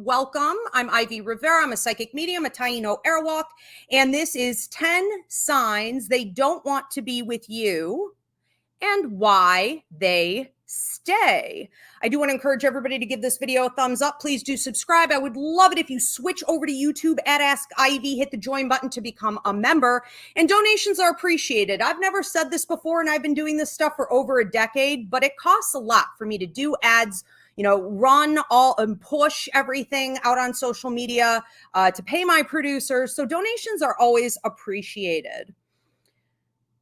welcome. I'm Ivy Rivera. I'm a psychic medium, a Taino airwalk, and this is 10 signs they don't want to be with you and why they stay. I do want to encourage everybody to give this video a thumbs up. Please do subscribe. I would love it if you switch over to YouTube at Ask Ivy, hit the join button to become a member, and donations are appreciated. I've never said this before, and I've been doing this stuff for over a decade, but it costs a lot for me to do ads, run all and push everything out on social media, to pay my producers. So donations are always appreciated.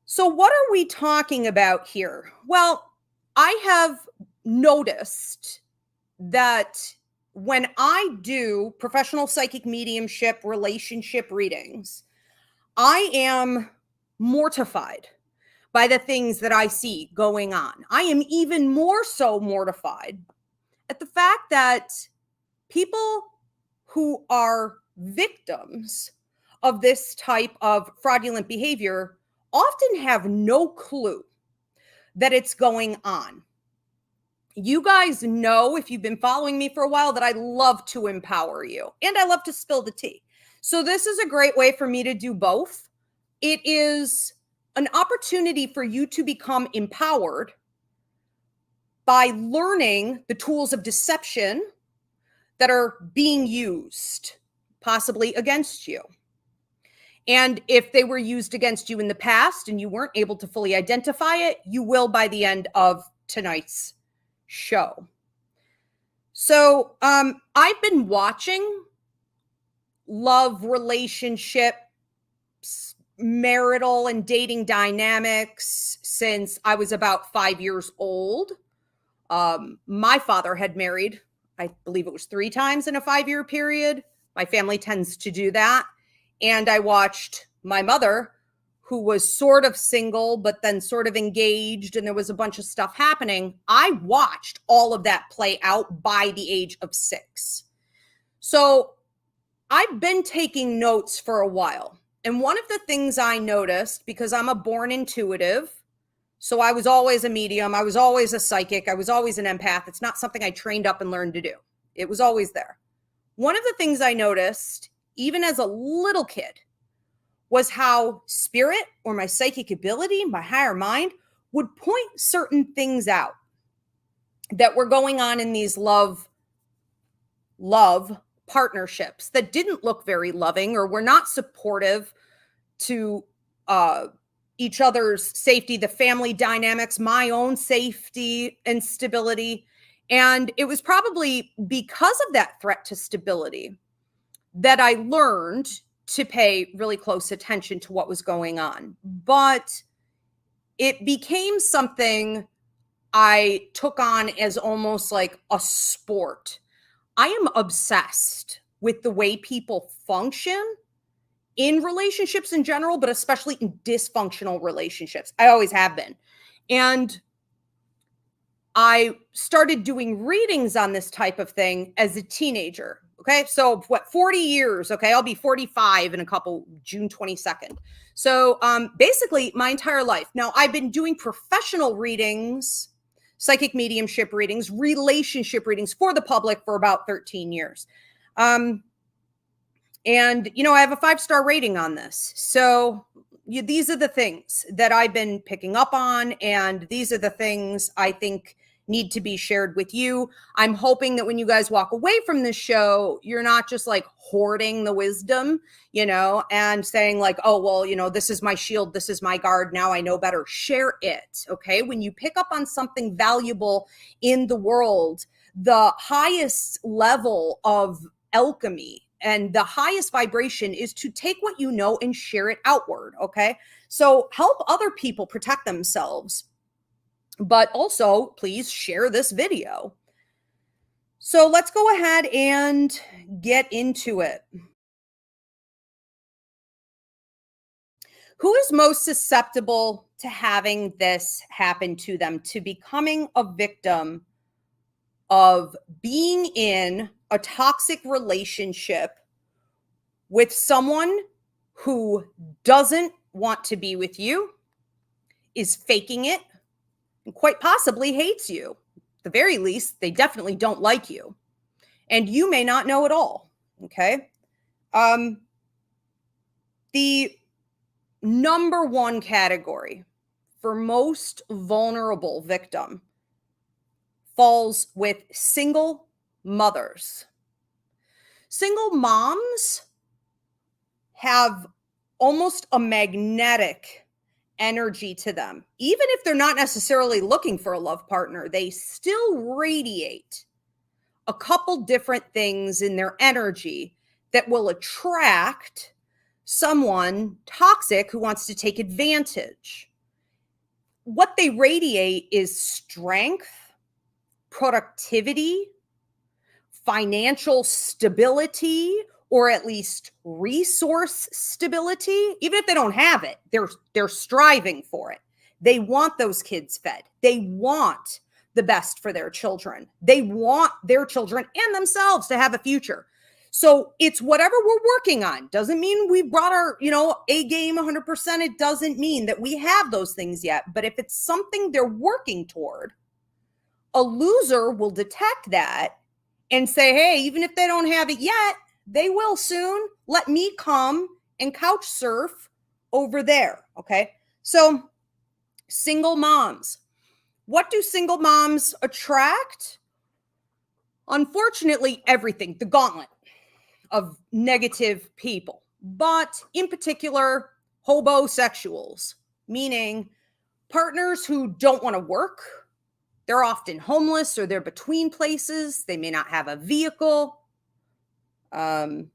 So what are we talking about here? Well, I have noticed that when I do professional psychic mediumship relationship readings, I am mortified by the things that I see going on. I am even more so mortified at the fact that people who are victims of this type of fraudulent behavior often have no clue that it's going on. You guys know, if you've been following me for a while, that I love to empower you and I love to spill the tea. So this is a great way for me to do both. It is an opportunity for you to become empowered by learning the tools of deception that are being used, possibly against you. And if they were used against you in the past and you weren't able to fully identify it, you will by the end of tonight's show. So I've been watching love relationships, marital and dating dynamics since I was about 5 years old. My father had married, I believe it was 3 times in a 5-year period. My family tends to do that. And I watched my mother, who was sort of single, but then sort of engaged, and there was a bunch of stuff happening. I watched all of that play out by the age of 6. So I've been taking notes for a while. And one of the things I noticed, because I'm a born intuitive, so I was always a medium, I was always a psychic, I was always an empath. It's not something I trained up and learned to do. It was always there. One of the things I noticed, even as a little kid, was how spirit or my psychic ability, my higher mind, would point certain things out that were going on in these love partnerships that didn't look very loving or were not supportive to each other's safety, the family dynamics, my own safety and stability. And it was probably because of that threat to stability that I learned to pay really close attention to what was going on. But it became something I took on as almost like a sport. I am obsessed with the way people function in relationships in general, but especially in dysfunctional relationships. I always have been. And I started doing readings on this type of thing as a teenager. Okay. So 40 years. Okay. I'll be 45 in June 22nd. So basically my entire life. Now I've been doing professional readings, psychic mediumship readings, relationship readings for the public for about 13 years. And I have a 5-star rating on this. So these are the things that I've been picking up on. And these are the things I think need to be shared with you. I'm hoping that when you guys walk away from this show, you're not just like hoarding the wisdom, and saying like, oh, well, this is my shield. This is my guard. Now I know better. Share it. Okay. When you pick up on something valuable in the world, the highest level of alchemy and the highest vibration is to take what you know and share it outward. Okay. So help other people protect themselves. But also, please share this video. So let's go ahead and get into it. Who is most susceptible to having this happen to them, to becoming a victim of being in a toxic relationship with someone who doesn't want to be with you, is faking it, and quite possibly hates you? At the very least, they definitely don't like you. and you may not know it all. Okay. The number one category for most vulnerable victim falls with single mothers. Single moms have almost a magnetic energy to them. Even if they're not necessarily looking for a love partner, they still radiate a couple different things in their energy that will attract someone toxic who wants to take advantage. What they radiate is strength, productivity, financial stability, or at least resource stability. Even if they don't have it, they're striving for it. They want those kids fed. They want the best for their children. They want their children and themselves to have a future. So it's whatever we're working on. Doesn't mean we brought our, A game 100%. It doesn't mean that we have those things yet. But if it's something they're working toward, a loser will detect that and say, hey, even if they don't have it yet, they will soon. Let me come and couch surf over there. Okay. So single moms. What do single moms attract? Unfortunately, everything, the gauntlet of negative people, but in particular, hobosexuals, meaning partners who don't want to work. They're often homeless or they're between places. They may not have a vehicle. They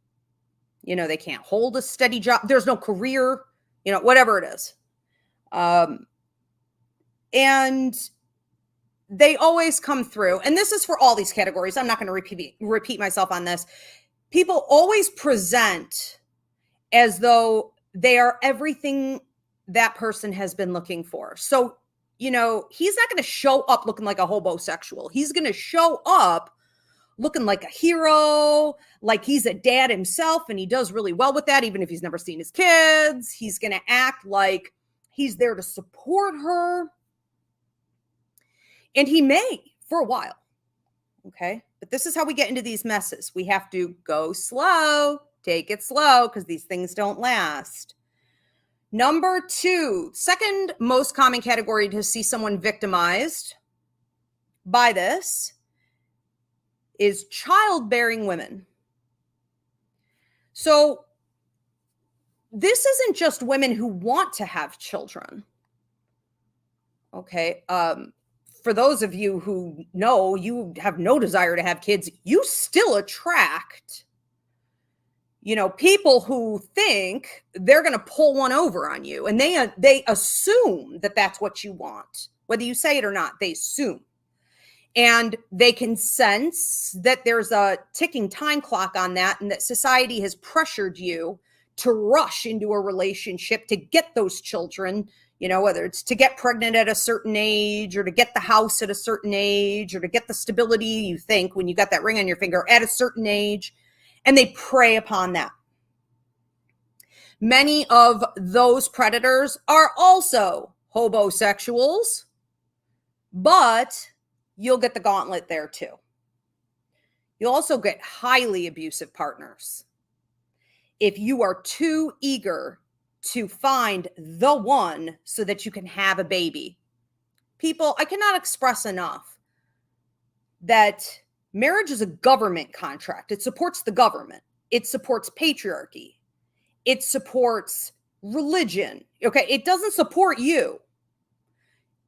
can't hold a steady job. There's no career, whatever it is. And they always come through. And this is for all these categories. I'm not going to repeat myself on this. People always present as though they are everything that person has been looking for. So, he's not going to show up looking like a hobosexual. He's going to show up looking like a hero, like he's a dad himself, and he does really well with that, even if he's never seen his kids. He's going to act like he's there to support her. And he may for a while. Okay. But this is how we get into these messes. We have to go slow, take it slow, because these things don't last. Number 2, second most common category to see someone victimized by this is childbearing women. So this isn't just women who want to have children. Okay. For those of you who know you have no desire to have kids, you still attract, people who think they're going to pull one over on you. And they assume that that's what you want. Whether you say it or not, they assume. And they can sense that there's a ticking time clock on that and that society has pressured you to rush into a relationship to get those children, whether it's to get pregnant at a certain age or to get the house at a certain age or to get the stability you think when you got that ring on your finger at a certain age. And they prey upon that. Many of those predators are also hobosexuals, but you'll get the gauntlet there too. You'll also get highly abusive partners. If you are too eager to find the one so that you can have a baby. People, I cannot express enough that marriage is a government contract. It supports the government. It supports patriarchy. It supports religion. Okay, it doesn't support you.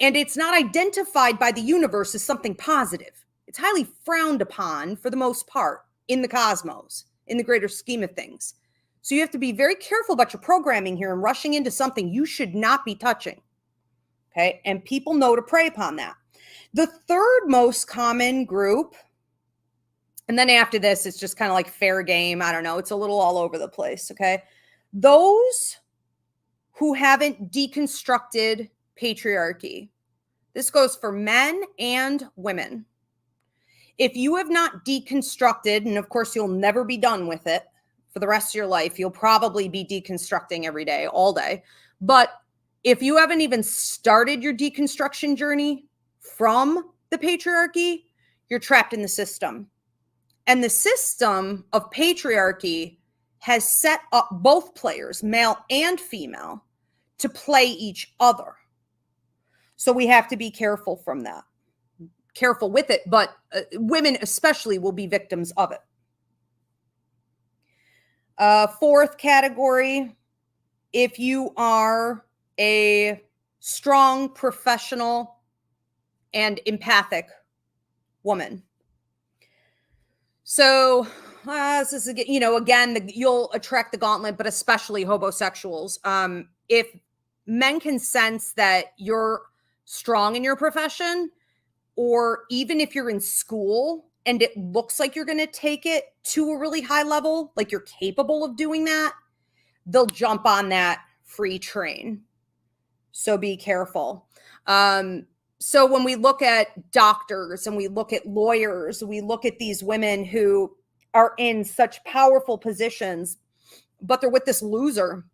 And it's not identified by the universe as something positive. It's highly frowned upon for the most part in the cosmos, in the greater scheme of things. So you have to be very careful about your programming here and rushing into something you should not be touching. Okay. And people know to prey upon that. The third most common group, and then after this, it's just kind of like fair game. I don't know. It's a little all over the place. Okay. Those who haven't deconstructed patriarchy. This goes for men and women. If you have not deconstructed, and of course you'll never be done with it for the rest of your life, you'll probably be deconstructing every day, all day. But if you haven't even started your deconstruction journey from the patriarchy, you're trapped in the system. And the system of patriarchy has set up both players, male and female, to play each other. So we have to be careful from that. Careful with it, but women especially will be victims of it. Fourth category, if you are a strong, professional, and empathic woman. So this is, again, you'll attract the gauntlet, but especially homosexuals. If men can sense that you're strong in your profession, or even if you're in school and it looks like you're going to take it to a really high level, like you're capable of doing that, they'll jump on that free train. So be careful. So when we look at doctors and we look at lawyers, we look at these women who are in such powerful positions, but they're with this loser.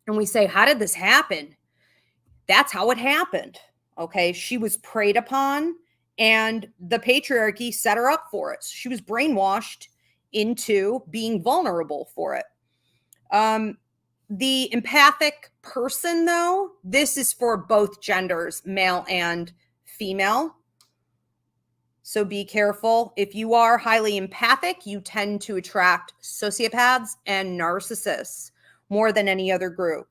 And we say, how did this happen? That's how it happened. Okay. She was preyed upon and the patriarchy set her up for it. So she was brainwashed into being vulnerable for it. The empathic person, though, this is for both genders, male and female. So be careful. If you are highly empathic, you tend to attract sociopaths and narcissists more than any other group.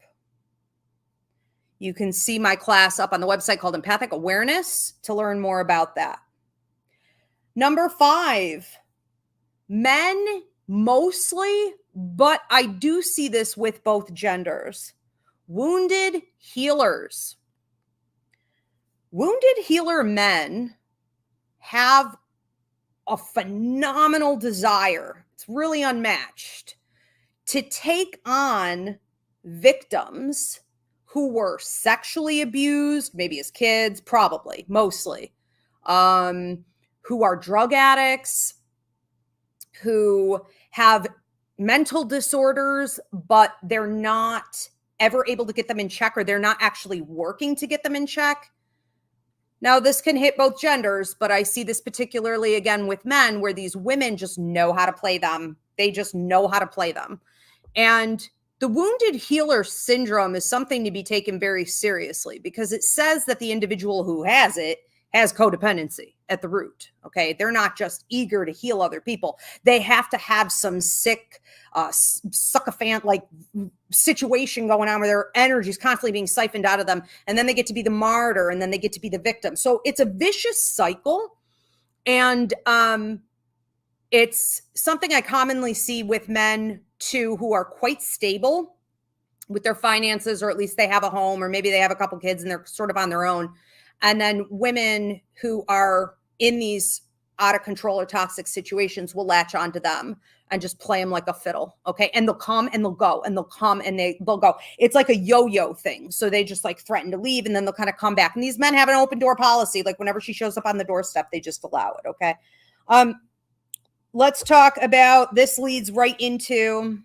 You can see my class up on the website called Empathic Awareness to learn more about that. Number 5, men mostly, but I do see this with both genders. Wounded healers. Wounded healer men have a phenomenal desire. It's really unmatched to take on victims who were sexually abused, maybe as kids, probably, mostly, who are drug addicts, who have mental disorders, but they're not ever able to get them in check, or they're not actually working to get them in check. Now, this can hit both genders, but I see this particularly again with men, where these women just know how to play them. They just know how to play them. And the wounded healer syndrome is something to be taken very seriously, because it says that the individual who has it has codependency at the root. Okay. They're not just eager to heal other people. They have to have some sick, sycophant like situation going on where their energy is constantly being siphoned out of them. And then they get to be the martyr, and then they get to be the victim. So it's a vicious cycle. And it's something I commonly see with men too, who are quite stable with their finances, or at least they have a home, or maybe they have a couple kids and they're sort of on their own. And then women who are in these out of control or toxic situations will latch onto them and just play them like a fiddle. Okay. And they'll come and they'll go, and they'll come and they'll go. It's like a yo-yo thing. So they just like threaten to leave, and then they'll kind of come back. And these men have an open door policy. Like whenever she shows up on the doorstep, they just allow it. Okay. Let's talk about, this leads right into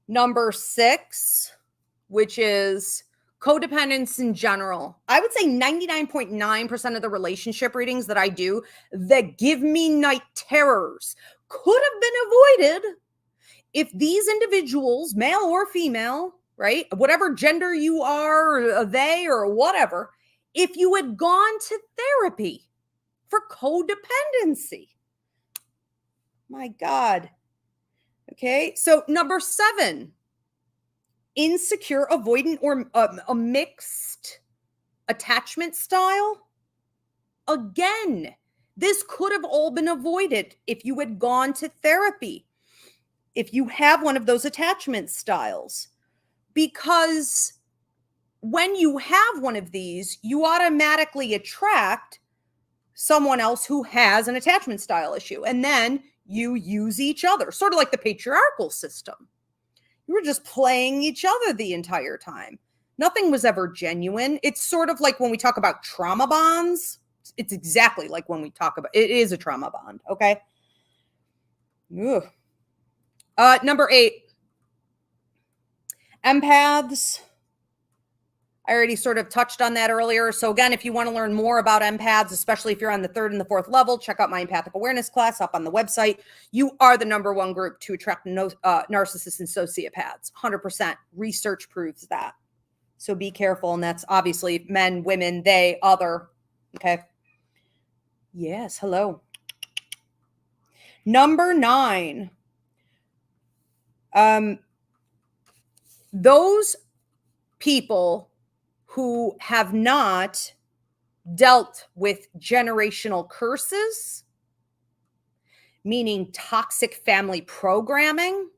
number 6, which is codependence in general. I would say 99.9% of the relationship readings that I do that give me night terrors could have been avoided if these individuals, male or female, right, whatever gender you are, or they, or whatever, if you had gone to therapy for codependency. My God. Okay. So number 7, insecure, avoidant, or a mixed attachment style. Again, this could have all been avoided if you had gone to therapy, if you have one of those attachment styles, because when you have one of these, you automatically attract someone else who has an attachment style issue. And then you use each other, sort of like the patriarchal system. You were just playing each other the entire time. Nothing was ever genuine. It's sort of like when we talk about trauma bonds. It's exactly like when we talk about, it is a trauma bond. Okay. Ugh. Number 8, empaths I already sort of touched on that earlier. So again, if you want to learn more about empaths, especially if you're on the 3rd and the 4th level, check out my empathic awareness class up on the website. You are the #1 group to attract narcissists and sociopaths. 100%. Research proves that. So be careful. And that's obviously men, women, they, other. Okay. Yes. Hello. Number 9. Those people who have not dealt with generational curses, meaning toxic family programming,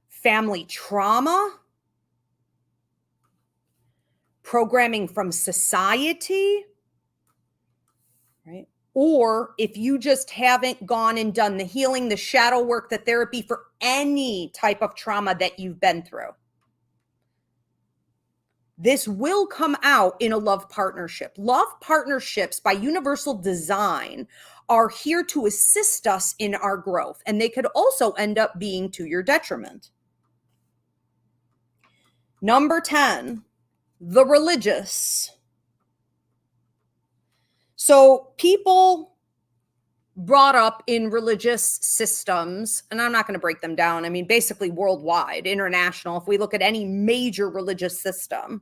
family trauma, programming from society, right? Or if you just haven't gone and done the healing, the shadow work, the therapy for any type of trauma that you've been through. This will come out in a love partnership. Love partnerships, by universal design, are here to assist us in our growth, and they could also end up being to your detriment. Number 10, the religious. So people brought up in religious systems, and I'm not going to break them down. I mean, basically worldwide, international. If we look at any major religious system,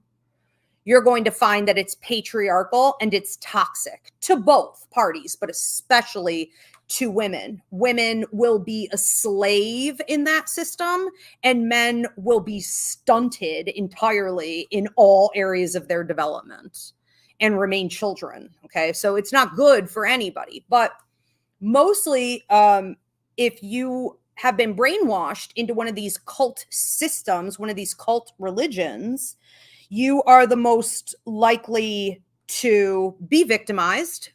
you're going to find that it's patriarchal and it's toxic to both parties, but especially to women. Women will be a slave in that system, and men will be stunted entirely in all areas of their development and remain children. Okay. So it's not good for anybody, but mostly, if you have been brainwashed into one of these cult systems, one of these cult religions, you are the most likely to be victimized,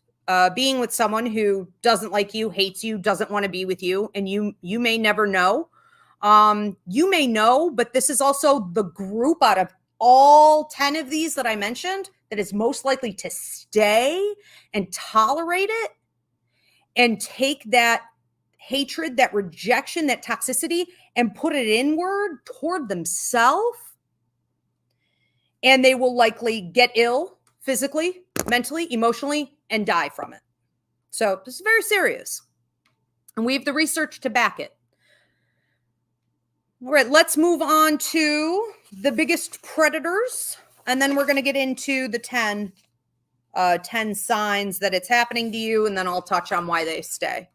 being with someone who doesn't like you, hates you, doesn't want to be with you, and you may never know. You may know, but this is also the group out of all 10 of these that I mentioned that is most likely to stay and tolerate it and take that hatred, that rejection, that toxicity, and put it inward toward themselves. And they will likely get ill physically, mentally, emotionally, and die from it. So this is very serious. And we have the research to back it. All right, let's move on to the biggest predators. And then we're going to get into the 10 signs that it's happening to you, and then I'll touch on why they stay.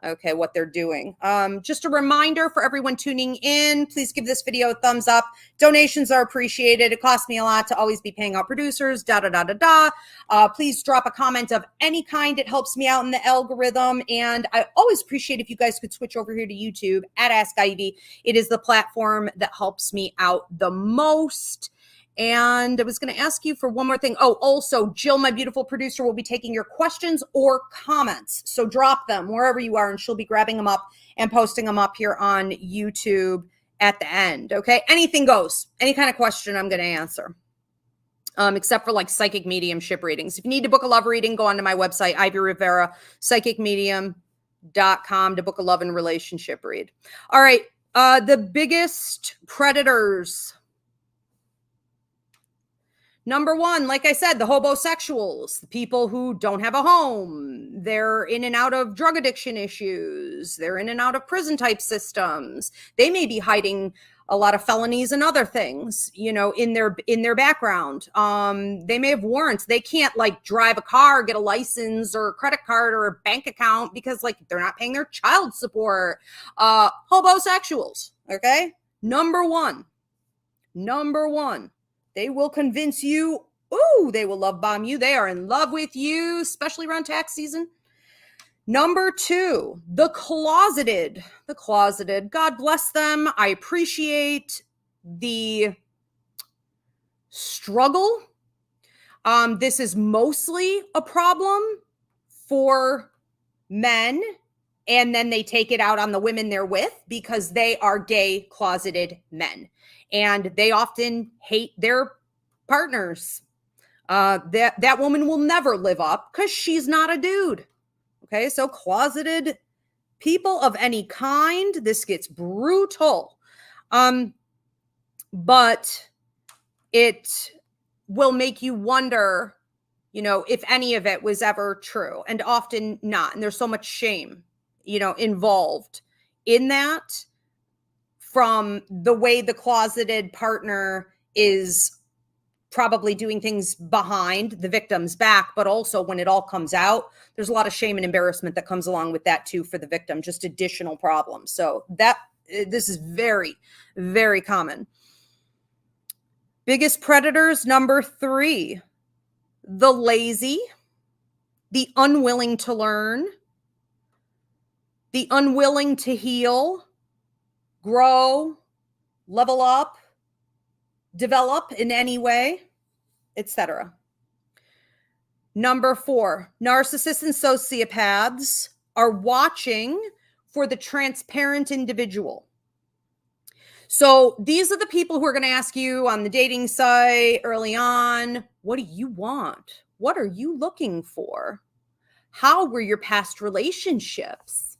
Okay, what they're doing. Just a reminder for everyone tuning in, please give this video a thumbs up. Donations are appreciated. It costs me a lot to always be paying out producers, Please drop a comment of any kind. It helps me out in the algorithm. And I always appreciate if you guys could switch over here to YouTube at Ask Ivy. It is the platform that helps me out the most. And I was going to ask you for one more thing. Oh, also, Jill, my beautiful producer, will be taking your questions or comments. So drop them wherever you are, and she'll be grabbing them up and posting them up here on YouTube at the end. Okay. Anything goes. Any kind of question I'm going to answer. Except for like psychic mediumship readings. If you need to book a love reading, go onto my website, Ivy Rivera, psychicmedium.com, to book a love and relationship read. All right. The biggest predators. Number 1, like I said, the hobosexuals, the people who don't have a home. They're in and out of drug addiction issues. They're in and out of prison type systems. They may be hiding a lot of felonies and other things, you know, in their background. They may have warrants. They can't like drive a car, get a license or a credit card or a bank account because like they're not paying their child support. Hobosexuals, okay? Number one. They will convince you, ooh, they will love bomb you. They are in love with you, especially around tax season. Number 2, the closeted. God bless them. I appreciate the struggle. This is mostly a problem for men, and then they take it out on the women they're with because they are gay, closeted men. And they often hate their partners. That woman will never live up because she's not a dude. Okay, so closeted people of any kind, this gets brutal. But it will make you wonder, if any of it was ever true, and often not. And there's so much shame, involved in that, from the way the closeted partner is probably doing things behind the victim's back, but also when it all comes out, there's a lot of shame and embarrassment that comes along with that too for the victim, just additional problems. So this is very, very common. Biggest predators, number 3, the lazy, the unwilling to learn, the unwilling to heal, grow, level up, develop in any way, etc. Number 4, narcissists and sociopaths are watching for the transparent individual. So these are the people who are going to ask you on the dating site early on, what do you want? What are you looking for? How were your past relationships?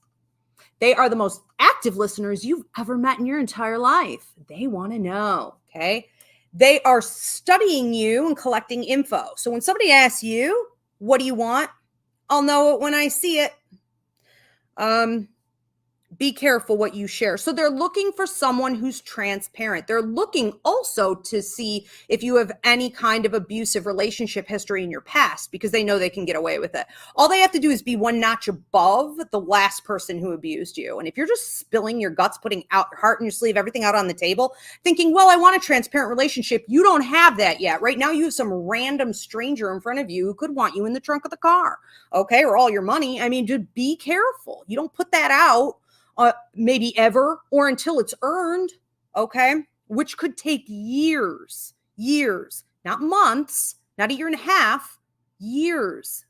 They are the most active listeners you've ever met in your entire life. They want to know, okay? They are studying you and collecting info. So when somebody asks you, what do you want? I'll know it when I see it. Be careful what you share. So they're looking for someone who's transparent. They're looking also to see if you have any kind of abusive relationship history in your past, because they know they can get away with it. All they have to do is be one notch above the last person who abused you. And if you're just spilling your guts, putting out your heart in your sleeve, everything out on the table, thinking, well, I want a transparent relationship. You don't have that yet. Right now you have some random stranger in front of you who could want you in the trunk of the car, okay, or all your money. I mean, just be careful. You don't put that out. Maybe ever, or until it's earned, okay? Which could take years, not months, not a year and a half, years.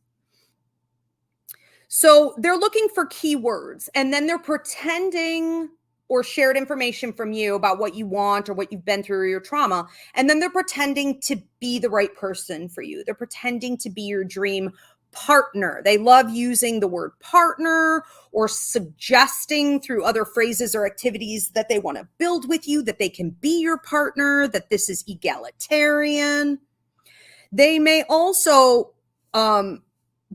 So they're looking for keywords, and then they're pretending or shared information from you about what you want or what you've been through or your trauma. And then they're pretending to be the right person for you. They're pretending to be your dream partner. They love using the word partner or suggesting through other phrases or activities that they want to build with you, that they can be your partner, that this is egalitarian. They may also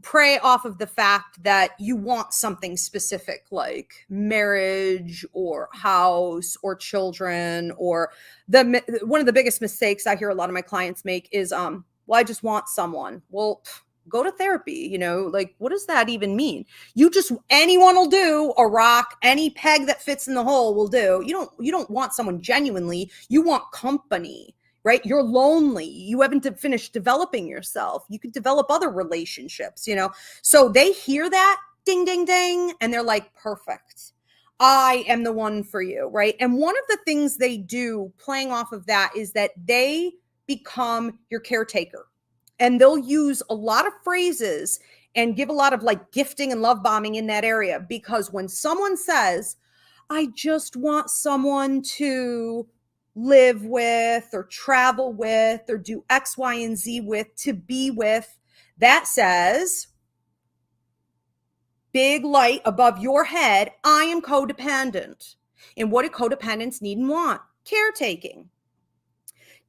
prey off of the fact that you want something specific, like marriage or house or children, or one of the biggest mistakes I hear a lot of my clients make is, well, I just want someone. Well, go to therapy, like, what does that even mean? Anyone will do, a rock, any peg that fits in the hole will do. You don't want someone genuinely. You want company, right? You're lonely. You haven't finished developing yourself. You could develop other relationships, So they hear that ding, ding, ding, and they're like, perfect. I am the one for you, right? And one of the things they do playing off of that is that they become your caretaker. And they'll use a lot of phrases and give a lot of like gifting and love bombing in that area, because when someone says, I just want someone to live with or travel with or do X, Y, and Z with, to be with, that says, big light above your head, I am codependent. And what do codependents need and want? Caretaking.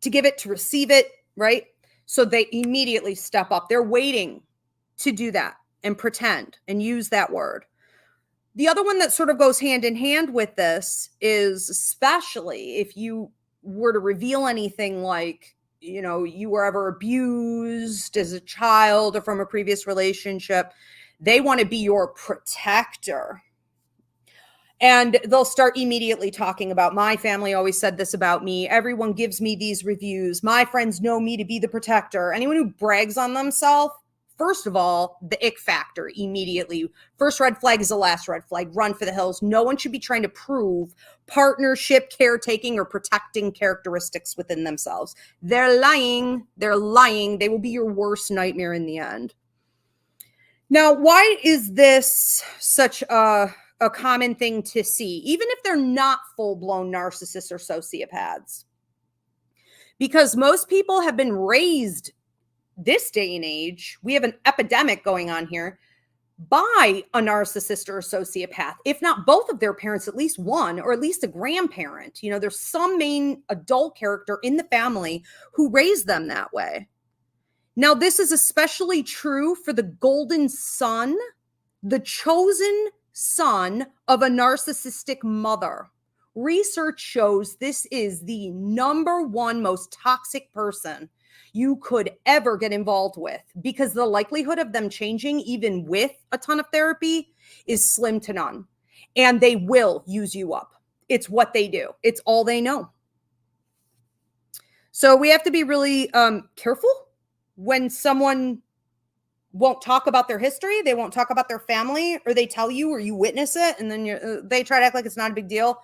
To give it, to receive it, right? So they immediately step up. They're waiting to do that and pretend and use that word. The other one that sort of goes hand in hand with this is, especially if you were to reveal anything like, you were ever abused as a child or from a previous relationship, they want to be your protector. And they'll start immediately talking about, my family always said this about me. Everyone gives me these reviews. My friends know me to be the protector. Anyone who brags on themselves, first of all, the ick factor immediately. First red flag is the last red flag. Run for the hills. No one should be trying to prove partnership, caretaking, or protecting characteristics within themselves. They're lying. They're lying. They will be your worst nightmare in the end. Now, why is this such a common thing to see, even if they're not full-blown narcissists or sociopaths? Because most people have been raised this day and age. We have an epidemic going on here. by a narcissist or a sociopath, if not both of their parents, at least one, or at least a grandparent. There's some main adult character in the family who raised them that way. Now, this is especially true for the golden son, the chosen son of a narcissistic mother. Research shows this is the number one most toxic person you could ever get involved with, because the likelihood of them changing, even with a ton of therapy, is slim to none. And they will use you up. It's what they do. It's all they know. So we have to be really careful when someone won't talk about their history, they won't talk about their family, or they tell you or you witness it, and then they try to act like it's not a big deal.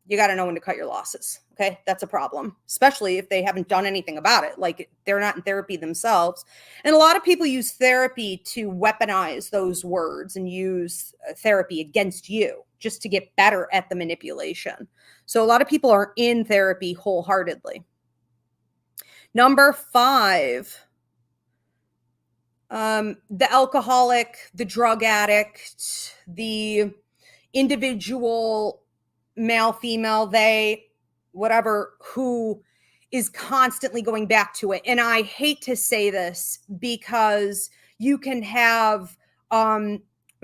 You got to know when to cut your losses. Okay. That's a problem, especially if they haven't done anything about it. Like, they're not in therapy themselves. And a lot of people use therapy to weaponize those words and use therapy against you just to get better at the manipulation. So a lot of people are in therapy wholeheartedly. Number 5, the alcoholic, the drug addict, the individual, male, female, they, whatever, who is constantly going back to it. And I hate to say this, because you can have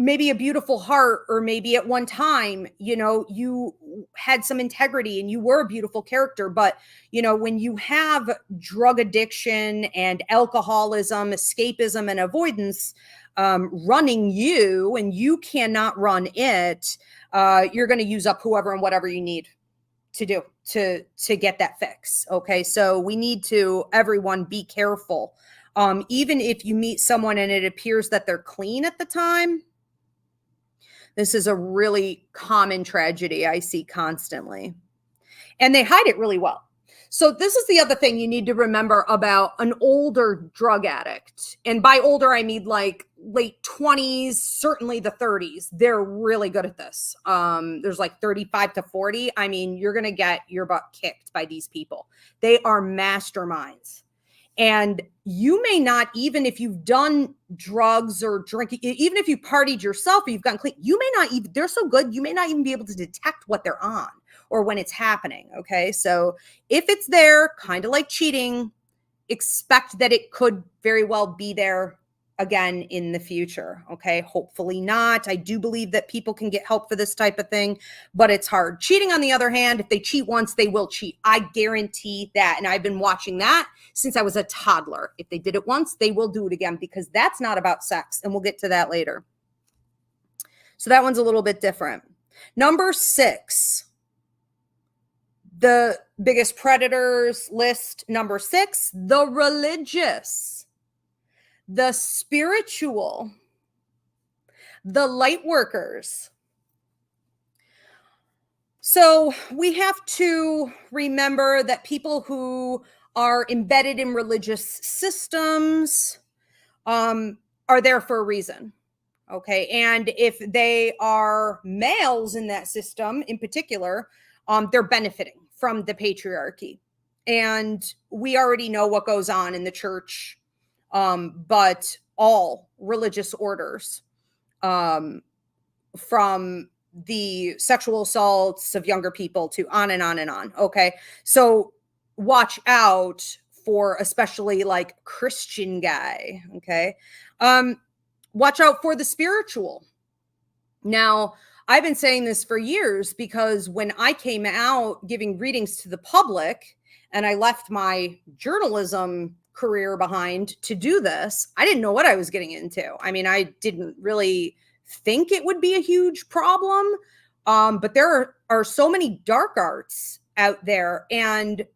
maybe a beautiful heart, or maybe at one time, you had some integrity and you were a beautiful character. But, when you have drug addiction and alcoholism, escapism, and avoidance running you, and you cannot run it, you're going to use up whoever and whatever you need to do to get that fix. Okay. So we need to, everyone, be careful. Even if you meet someone and it appears that they're clean at the time, this is a really common tragedy I see constantly, and they hide it really well. So this is the other thing you need to remember about an older drug addict. And by older, I mean like late 20s, certainly the 30s. They're really good at this. There's like 35 to 40. I mean, you're going to get your butt kicked by these people. They are masterminds. And you may not, even if you've done drugs or drinking, even if you partied yourself or you've gotten clean, you may not even, they're so good, you may not even be able to detect what they're on or when it's happening. Okay. So if it's there, kind of like cheating, expect that it could very well be there again in the future. Okay. Hopefully not. I do believe that people can get help for this type of thing, but it's hard. Cheating, on the other hand, if they cheat once, they will cheat. I guarantee that. And I've been watching that since I was a toddler. If they did it once, they will do it again, because that's not about sex. And we'll get to that later. So that one's a little bit different. Number 6, the biggest predators list. Number 6, the religious, the spiritual, the light workers. So we have to remember that people who are embedded in religious systems are there for a reason. Okay. And if they are males in that system in particular, they're benefiting from the patriarchy. And we already know what goes on in the church. But all religious orders, from the sexual assaults of younger people to on and on and on. Okay. So watch out for, especially like Christian guy. Okay. Watch out for the spiritual. Now, I've been saying this for years, because when I came out giving readings to the public and I left my journalism career behind to do this, I didn't know what I was getting into. I mean, I didn't really think it would be a huge problem. But there are so many dark arts out there. And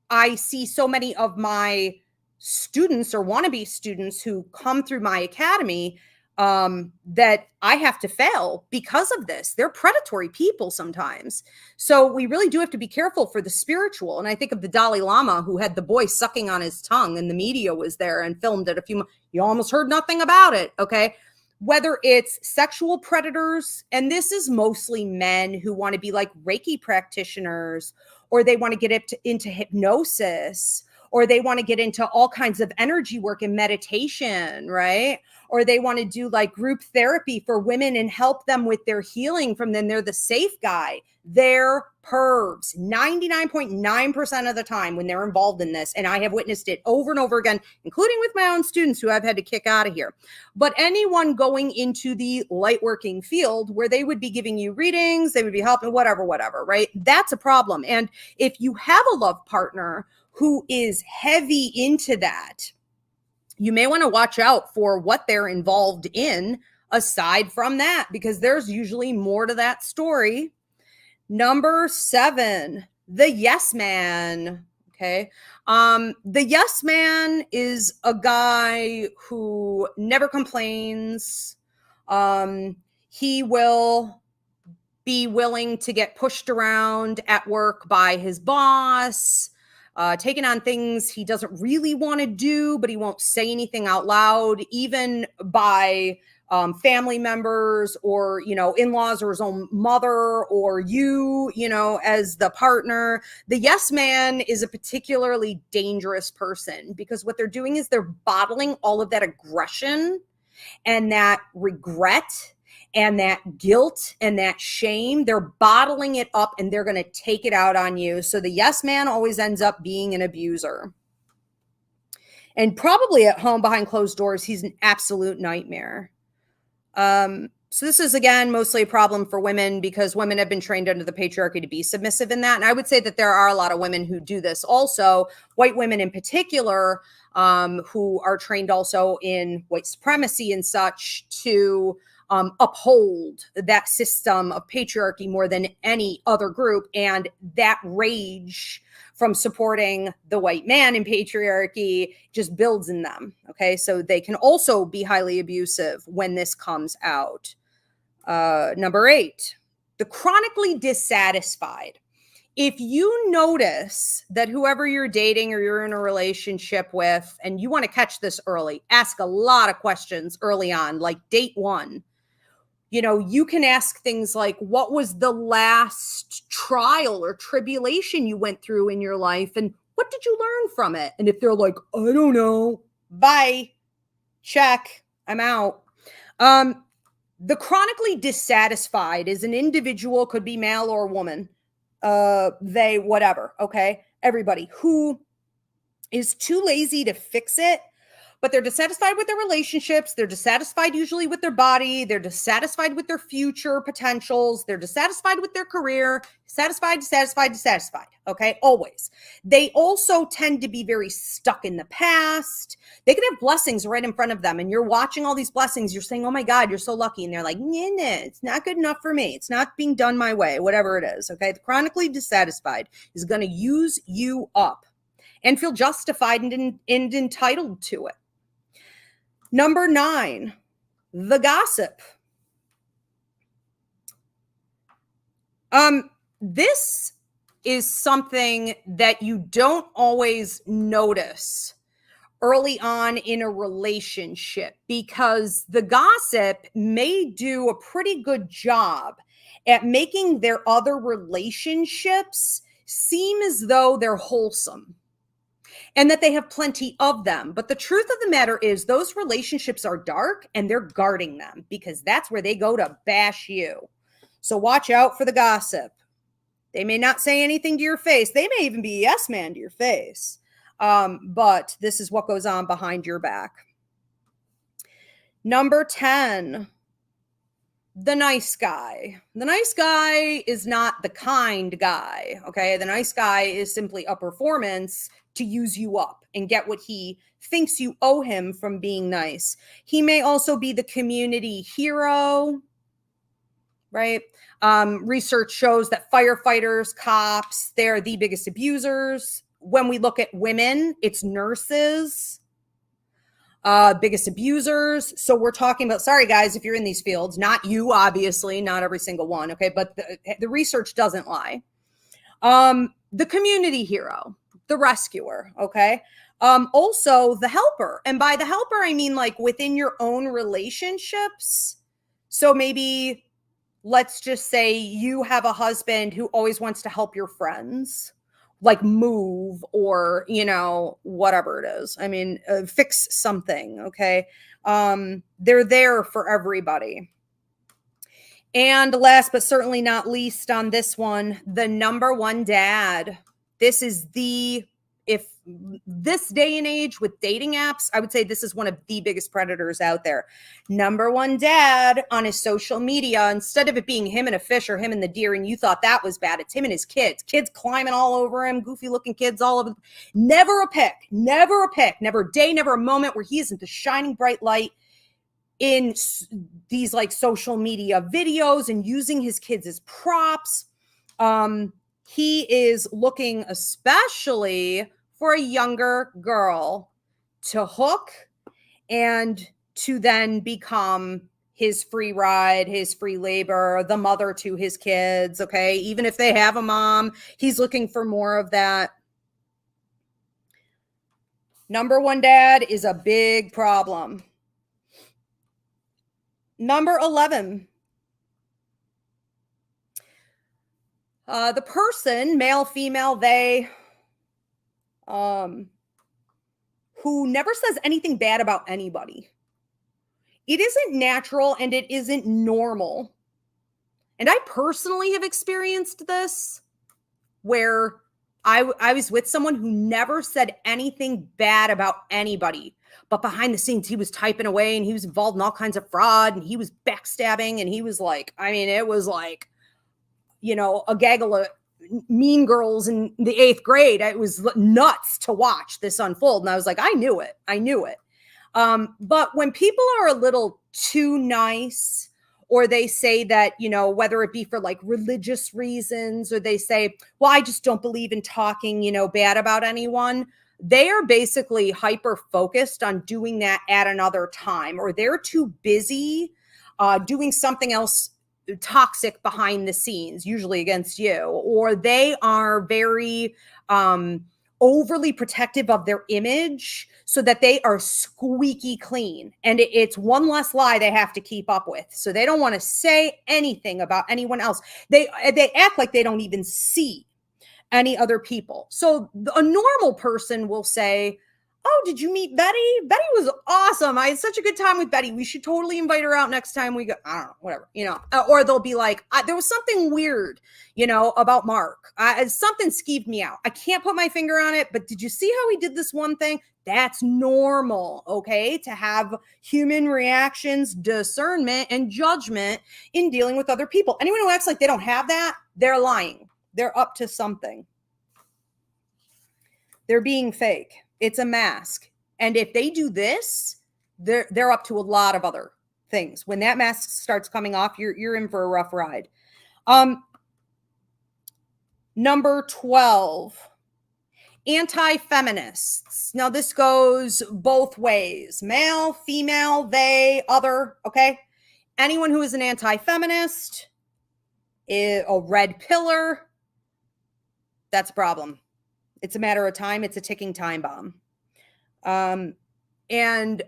I see so many of my students or wannabe students who come through my academy that I have to fail because of this. They're predatory people sometimes. So we really do have to be careful for the spiritual. And I think of the Dalai Lama, who had the boy sucking on his tongue, and the media was there and filmed it you almost heard nothing about it. Okay. Whether it's sexual predators, and this is mostly men who want to be like Reiki practitioners, or they want to get into hypnosis, or they want to get into all kinds of energy work and meditation, right? Or they want to do like group therapy for women and help them with their healing from them. They're the safe guy. They're pervs 99.9% of the time when they're involved in this. And I have witnessed it over and over again, including with my own students who I've had to kick out of here. But anyone going into the light working field where they would be giving you readings, they would be helping, whatever, right? That's a problem. And if you have a love partner who is heavy into that, you may want to watch out for what they're involved in aside from that, because there's usually more to that story. Number 7, the yes man. Okay. The yes man is a guy who never complains. He will be willing to get pushed around at work by his boss, taking on things he doesn't really want to do, but he won't say anything out loud, even by family members or, in-laws or his own mother or you, as the partner. The yes man is a particularly dangerous person because what they're doing is they're bottling all of that aggression and that regret and that guilt and that shame. They're bottling it up and they're going to take it out on you. So the yes man always ends up being an abuser. And probably at home behind closed doors, he's an absolute nightmare. So this is, again, mostly a problem for women because women have been trained under the patriarchy to be submissive in that. And I would say that there are a lot of women who do this also, white women in particular, who are trained also in white supremacy and such to uphold that system of patriarchy more than any other group. And that rage from supporting the white man in patriarchy just builds in them. Okay. So they can also be highly abusive when this comes out. Number 8, the chronically dissatisfied. If you notice that whoever you're dating or you're in a relationship with, and you want to catch this early, ask a lot of questions early on, like date 1. You can ask things like, what was the last trial or tribulation you went through in your life? And what did you learn from it? And if they're like, I don't know, bye, check, I'm out. The chronically dissatisfied is an individual, could be male or woman, they, whatever, okay? Everybody who is too lazy to fix it, but they're dissatisfied with their relationships. They're dissatisfied usually with their body. They're dissatisfied with their future potentials. They're dissatisfied with their career. Dissatisfied. Okay, always. They also tend to be very stuck in the past. They can have blessings right in front of them, and you're watching all these blessings. You're saying, oh my God, you're so lucky. And they're like, nah, it's not good enough for me. It's not being done my way, whatever it is. Okay, the chronically dissatisfied is going to use you up and feel justified and entitled to it. Number 9, the gossip. This is something that you don't always notice early on in a relationship because the gossip may do a pretty good job at making their other relationships seem as though they're wholesome and that they have plenty of them. But the truth of the matter is those relationships are dark and they're guarding them because that's where they go to bash you. So watch out for the gossip. They may not say anything to your face. They may even be a yes man to your face. But this is what goes on behind your back. Number 10, the nice guy. The nice guy is not the kind guy, okay? The nice guy is simply a performance to use you up and get what he thinks you owe him from being nice. He may also be the community hero, right? Research shows that firefighters, cops, they're the biggest abusers. When we look at women, it's nurses, biggest abusers. So we're talking about, sorry guys, if you're in these fields, not you, obviously, not every single one, okay? But the research doesn't lie. The community hero, the rescuer, okay? Also the helper. And by the helper, I mean like within your own relationships. So maybe let's just say you have a husband who always wants to help your friends. like move or, whatever it is. I mean, fix something. Okay. They're there for everybody. And last but certainly not least on this one, the number one dad. This is if this day and age with dating apps, I would say this is one of the biggest predators out there. Number one dad on his social media, instead of it being him and a fish or him and the deer, and you thought that was bad, it's him and his kids climbing all over him, goofy looking kids all over. Never a pic, never a day, never a moment where he isn't the shining bright light in these like social media videos and using his kids as props. He is looking especially for a younger girl to hook and to then become his free ride, his free labor, the mother to his kids. Okay. Even if they have a mom, he's looking for more of that. Number one dad is a big problem. Number 11, the person, male, female, they, who never says anything bad about anybody. It isn't natural and it isn't normal. And I personally have experienced this where I was with someone who never said anything bad about anybody. But behind the scenes, he was typing away and he was involved in all kinds of fraud and he was backstabbing. And he was like, I mean, it was like, a gaggle of mean girls in the 8th grade. It was nuts to watch this unfold. And I was like, I knew it. But when people are a little too nice, or they say that, whether it be for like religious reasons, or they say, well, I just don't believe in talking, bad about anyone. They are basically hyper focused on doing that at another time, or they're too busy doing something else toxic behind the scenes, usually against you, or they are very overly protective of their image so that they are squeaky clean. And it's one less lie they have to keep up with. So they don't want to say anything about anyone else. They act like they don't even see any other people. So a normal person will say, oh, did you meet Betty? Betty was awesome. I had such a good time with Betty. We should totally invite her out next time we go. I don't know, whatever, or they'll be like, there was something weird, about Mark. Something skeeved me out. I can't put my finger on it, but did you see how he did this one thing? That's normal, okay, to have human reactions, discernment, and judgment in dealing with other people. Anyone who acts like they don't have that, they're lying. They're up to something. They're being fake. It's a mask. And if they do this, they're up to a lot of other things. When that mask starts coming off, you're in for a rough ride. Number 12, anti-feminists. Now this goes both ways. Male, female, they, other, okay? Anyone who is an anti-feminist, a red pillar, that's a problem. It's a matter of time. It's a ticking time bomb. And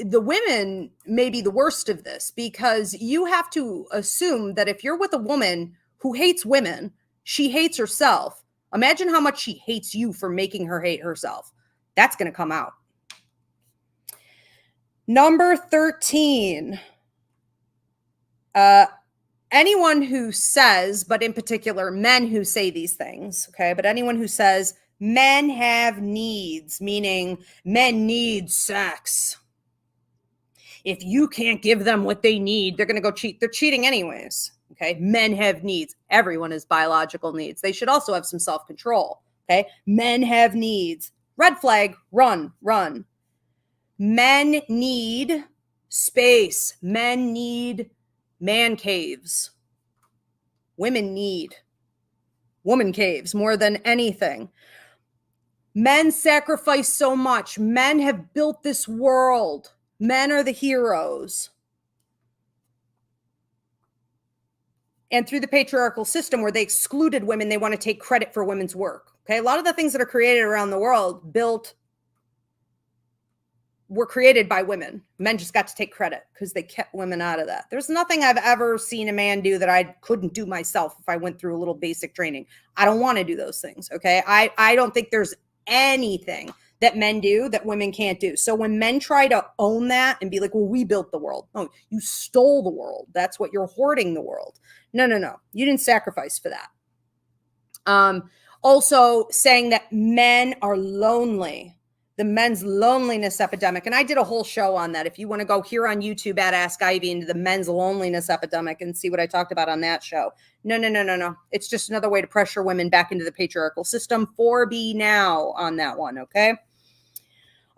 the women may be the worst of this, because you have to assume that if you're with a woman who hates women, she hates herself. Imagine how much she hates you for making her hate herself. That's going to come out. Number 13. Anyone who says, but in particular, men who say these things, okay, but anyone who says men have needs, meaning men need sex. If you can't give them what they need, they're going to go cheat. They're cheating anyways, okay? Men have needs. Everyone has biological needs. They should also have some self-control, okay? Men have needs. Red flag, run. Men need space. Men need man caves. Women need woman caves more than anything. Men sacrifice so much. Men have built this world. Men are the heroes. And through the patriarchal system where they excluded women, they want to take credit for women's work. Okay, a lot of the things that are created around the world built were created by women. Men just got to take credit because they kept women out of that. There's nothing I've ever seen a man do that I couldn't do myself if I went through a little basic training. I don't want to do those things, okay? I don't think there's anything that men do that women can't do. So when men try to own that and be like, well, we built the world. No, you stole the world. That's what you're hoarding the world. No. You didn't sacrifice for that. Also saying that men are lonely. The men's loneliness epidemic. And I did a whole show on that. If you want to go here on YouTube at Ask Ivy into the men's loneliness epidemic and see what I talked about on that show. No. It's just another way to pressure women back into the patriarchal system. 4B now on that one, okay?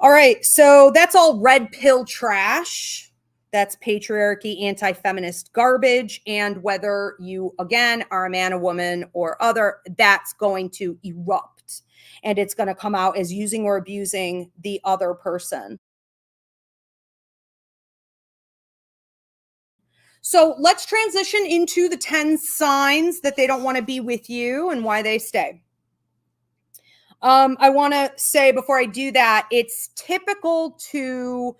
All right, so that's all red pill trash. That's patriarchy, anti-feminist garbage. And whether you, again, are a man, a woman, or other, that's going to erupt. And it's going to come out as using or abusing the other person. So let's transition into the 10 signs that they don't want to be with you and why they stay. I want to say before I do that, it's typical to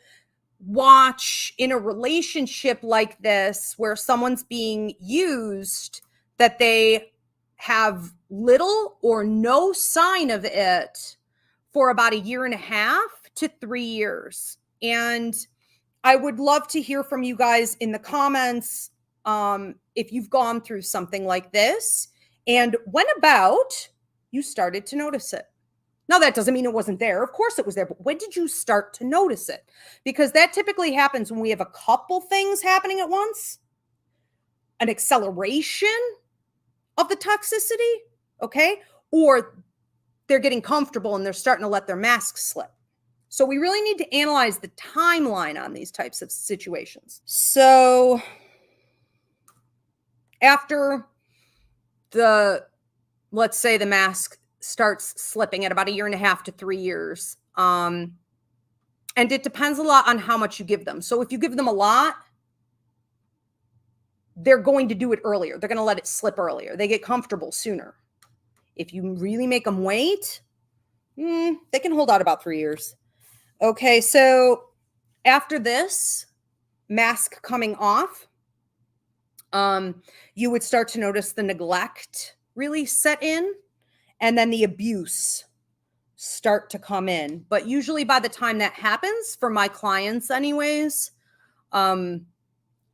watch in a relationship like this where someone's being used that they have little or no sign of it for about 1.5 to 3 years. And I would love to hear from you guys in the comments if you've gone through something like this and when about you started to notice it. Now, that doesn't mean it wasn't there. Of course it was there, but when did you start to notice it? Because that typically happens when we have a couple things happening at once, an acceleration of the toxicity, okay? Or they're getting comfortable and they're starting to let their mask slip. So we really need to analyze the timeline on these types of situations. So after let's say the mask starts slipping at about 1.5 to 3 years. And it depends a lot on how much you give them. So if you give them a lot, they're going to do it earlier. They're going to let it slip earlier. They get comfortable sooner. If you really make them wait, they can hold out about 3 years. Okay, so after this mask coming off, you would start to notice the neglect really set in. And then the abuse start to come in. But usually by the time that happens, for my clients anyways, I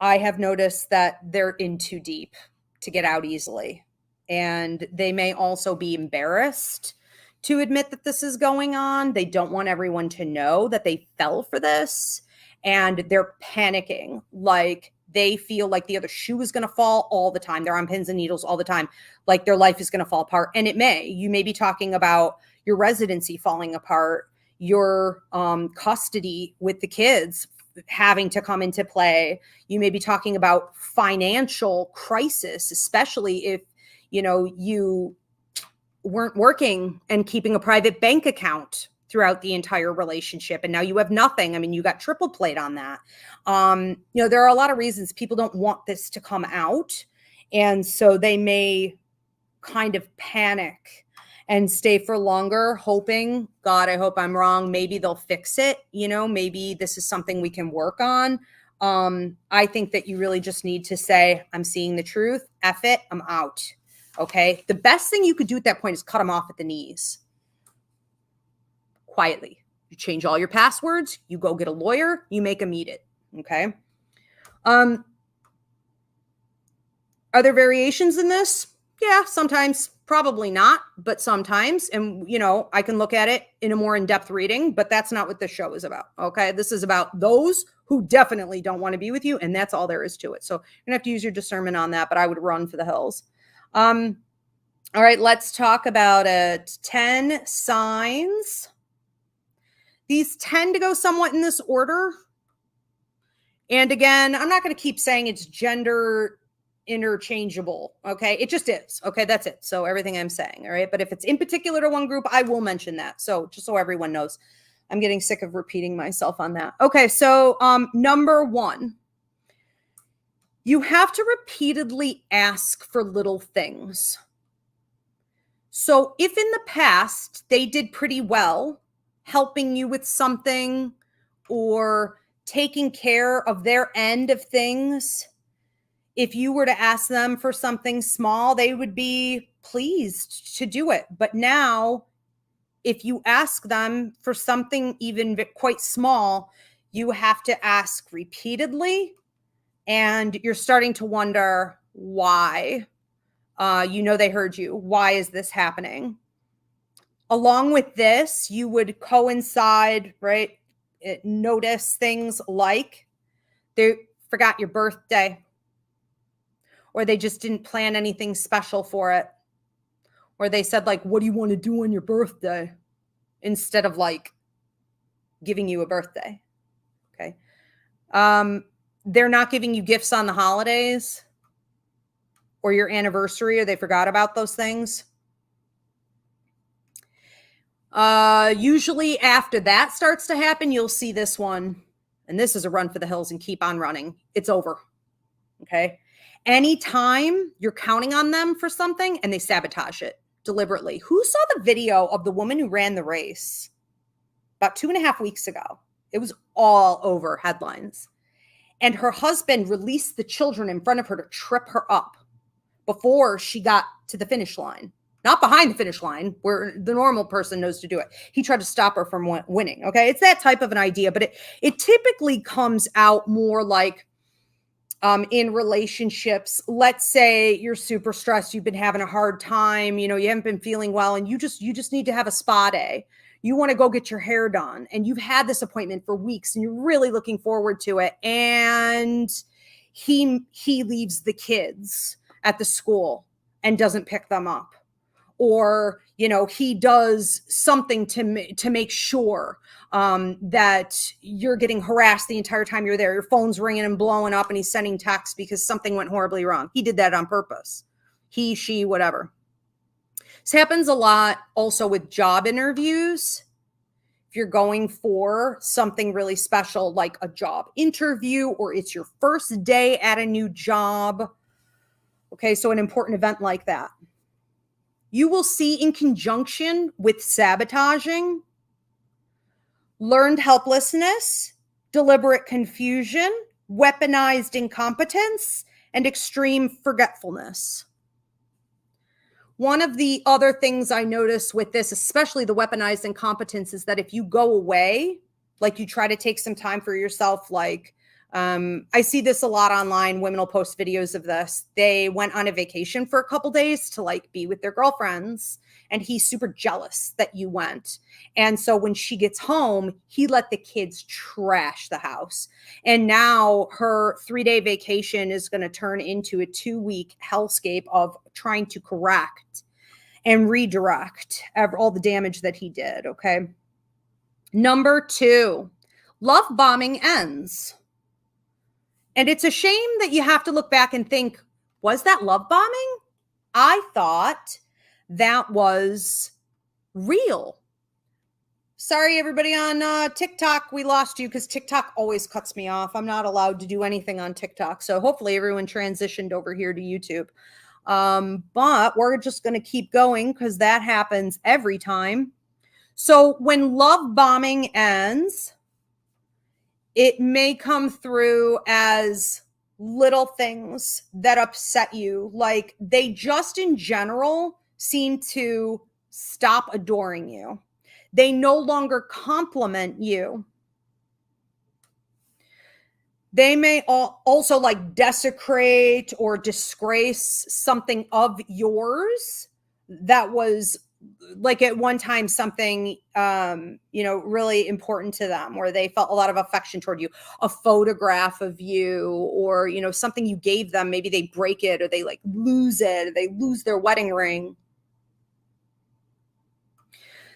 have noticed that they're in too deep to get out easily. And they may also be embarrassed to admit that this is going on. They don't want everyone to know that they fell for this. And they're panicking, like they feel like the other shoe is going to fall all the time. They're on pins and needles all the time, like their life is going to fall apart. And it may. You may be talking about your residency falling apart, your custody with the kids having to come into play. You may be talking about financial crisis, especially if, you weren't working and keeping a private bank account throughout the entire relationship. And now you have nothing. I mean, you got triple played on that. There are a lot of reasons people don't want this to come out. And so they may kind of panic and stay for longer, hoping, God, I hope I'm wrong. Maybe they'll fix it. Maybe this is something we can work on. I think that you really just need to say, I'm seeing the truth. F it. I'm out. Okay. The best thing you could do at that point is cut them off at the knees. Quietly. You change all your passwords, you go get a lawyer, you make them eat it. Okay. Are there variations in this? Yeah, sometimes, probably not, but sometimes. And, I can look at it in a more in-depth reading, but that's not what this show is about. Okay. This is about those who definitely don't want to be with you. And that's all there is to it. So you're gonna have to use your discernment on that, but I would run for the hills. All right, let's talk about it. 10 signs. These tend to go somewhat in this order. And again, I'm not going to keep saying it's gender interchangeable. Okay. It just is. Okay. That's it. So everything I'm saying. All right. But if it's in particular to one group, I will mention that. So just so everyone knows, I'm getting sick of repeating myself on that. Okay. So number 1, you have to repeatedly ask for little things. So if in the past they did pretty well helping you with something, or taking care of their end of things, if you were to ask them for something small, they would be pleased to do it. But now, if you ask them for something even quite small, you have to ask repeatedly, and you're starting to wonder why. They heard you. Why is this happening? Along with this, you would coincide, right? Notice things like they forgot your birthday, or they just didn't plan anything special for it, or they said, like, what do you want to do on your birthday? Instead of like giving you a birthday. Okay. They're not giving you gifts on the holidays or your anniversary, or they forgot about those things. Usually after that starts to happen, you'll see this one, and this is a run for the hills and keep on running. It's over. Okay. Anytime you're counting on them for something and they sabotage it deliberately. Who saw the video of the woman who ran the race about 2.5 weeks ago? It was all over headlines. And her husband released the children in front of her to trip her up before she got to the finish line. Not behind the finish line where the normal person knows to do it. He tried to stop her from winning. Okay. It's that type of an idea, but it typically comes out more like in relationships. Let's say you're super stressed. You've been having a hard time. You haven't been feeling well, and you just need to have a spa day. You want to go get your hair done, and you've had this appointment for weeks and you're really looking forward to it. And he leaves the kids at the school and doesn't pick them up. Or, he does something to make sure that you're getting harassed the entire time you're there. Your phone's ringing and blowing up, and he's sending texts because something went horribly wrong. He did that on purpose. He, she, whatever. This happens a lot also with job interviews. If you're going for something really special, like a job interview, or it's your first day at a new job. Okay, so an important event like that. You will see, in conjunction with sabotaging, learned helplessness, deliberate confusion, weaponized incompetence, and extreme forgetfulness. One of the other things I notice with this, especially the weaponized incompetence, is that if you go away, like you try to take some time for yourself, like I see this a lot online. Women will post videos of this. They went on a vacation for a couple days to like be with their girlfriends, and he's super jealous that you went. And so when she gets home, he let the kids trash the house. And now her 3-day vacation is going to turn into a 2-week hellscape of trying to correct and redirect all the damage that he did. Okay. Number 2, love bombing ends. And it's a shame that you have to look back and think, was that love bombing? I thought that was real. Sorry, everybody on TikTok, we lost you because TikTok always cuts me off. I'm not allowed to do anything on TikTok. So hopefully everyone transitioned over here to YouTube. But we're just going to keep going because that happens every time. So when love bombing ends, it may come through as little things that upset you. Like they just in general seem to stop adoring you. They no longer compliment you. They may also like desecrate or disgrace something of yours that was like at one time something, really important to them, or they felt a lot of affection toward you, a photograph of you, or, something you gave them. Maybe they break it, or they like lose it, or they lose their wedding ring.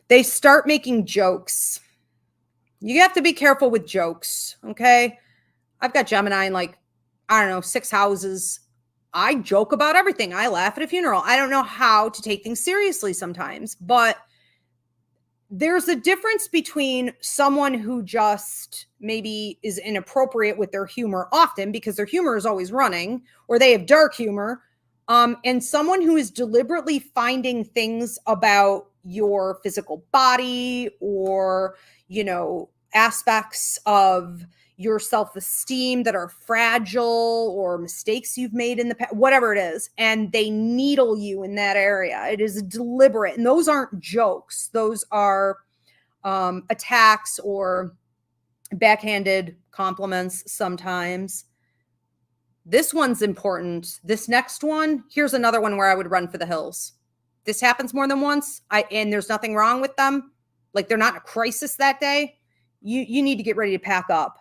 They start making jokes. You have to be careful with jokes. Okay. I've got Gemini in 6 houses. I joke about everything. I laugh at a funeral. I don't know how to take things seriously sometimes, but there's a difference between someone who just maybe is inappropriate with their humor often because their humor is always running, or they have dark humor, and someone who is deliberately finding things about your physical body or, aspects of your self-esteem that are fragile or mistakes you've made in the past, whatever it is, and they needle you in that area. It is deliberate, and those aren't jokes. Those are attacks or backhanded compliments sometimes. This one's important. This next one, here's another one where I would run for the hills. This happens more than once, and there's nothing wrong with them. Like, they're not in a crisis that day. You need to get ready to pack up.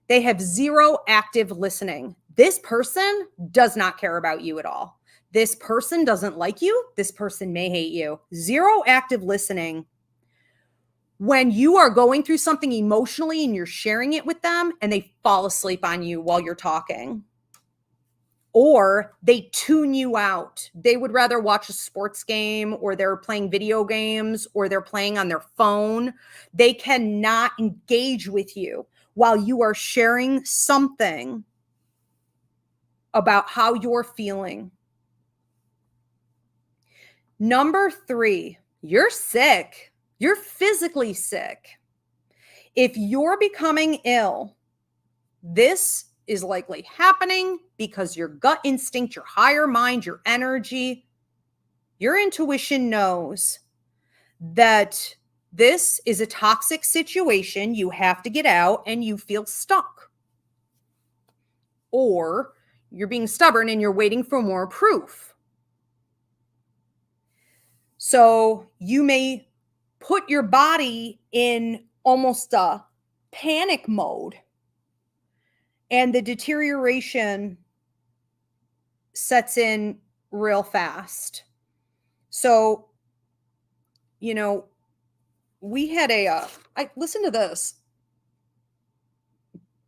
They have zero active listening. This person does not care about you at all. This person doesn't like you. This person may hate you. Zero active listening. When you are going through something emotionally and you're sharing it with them and they fall asleep on you while you're talking, or they tune you out. They would rather watch a sports game, or they're playing video games, or they're playing on their phone. They cannot engage with you while you are sharing something about how you're feeling. Number 3, you're sick. You're physically sick. If you're becoming ill, this is likely happening because your gut instinct, your higher mind, your energy, your intuition knows that this is a toxic situation. You have to get out and you feel stuck. Or you're being stubborn and you're waiting for more proof. So you may put your body in almost a panic mode, and the deterioration sets in real fast. So, we had I listen to this.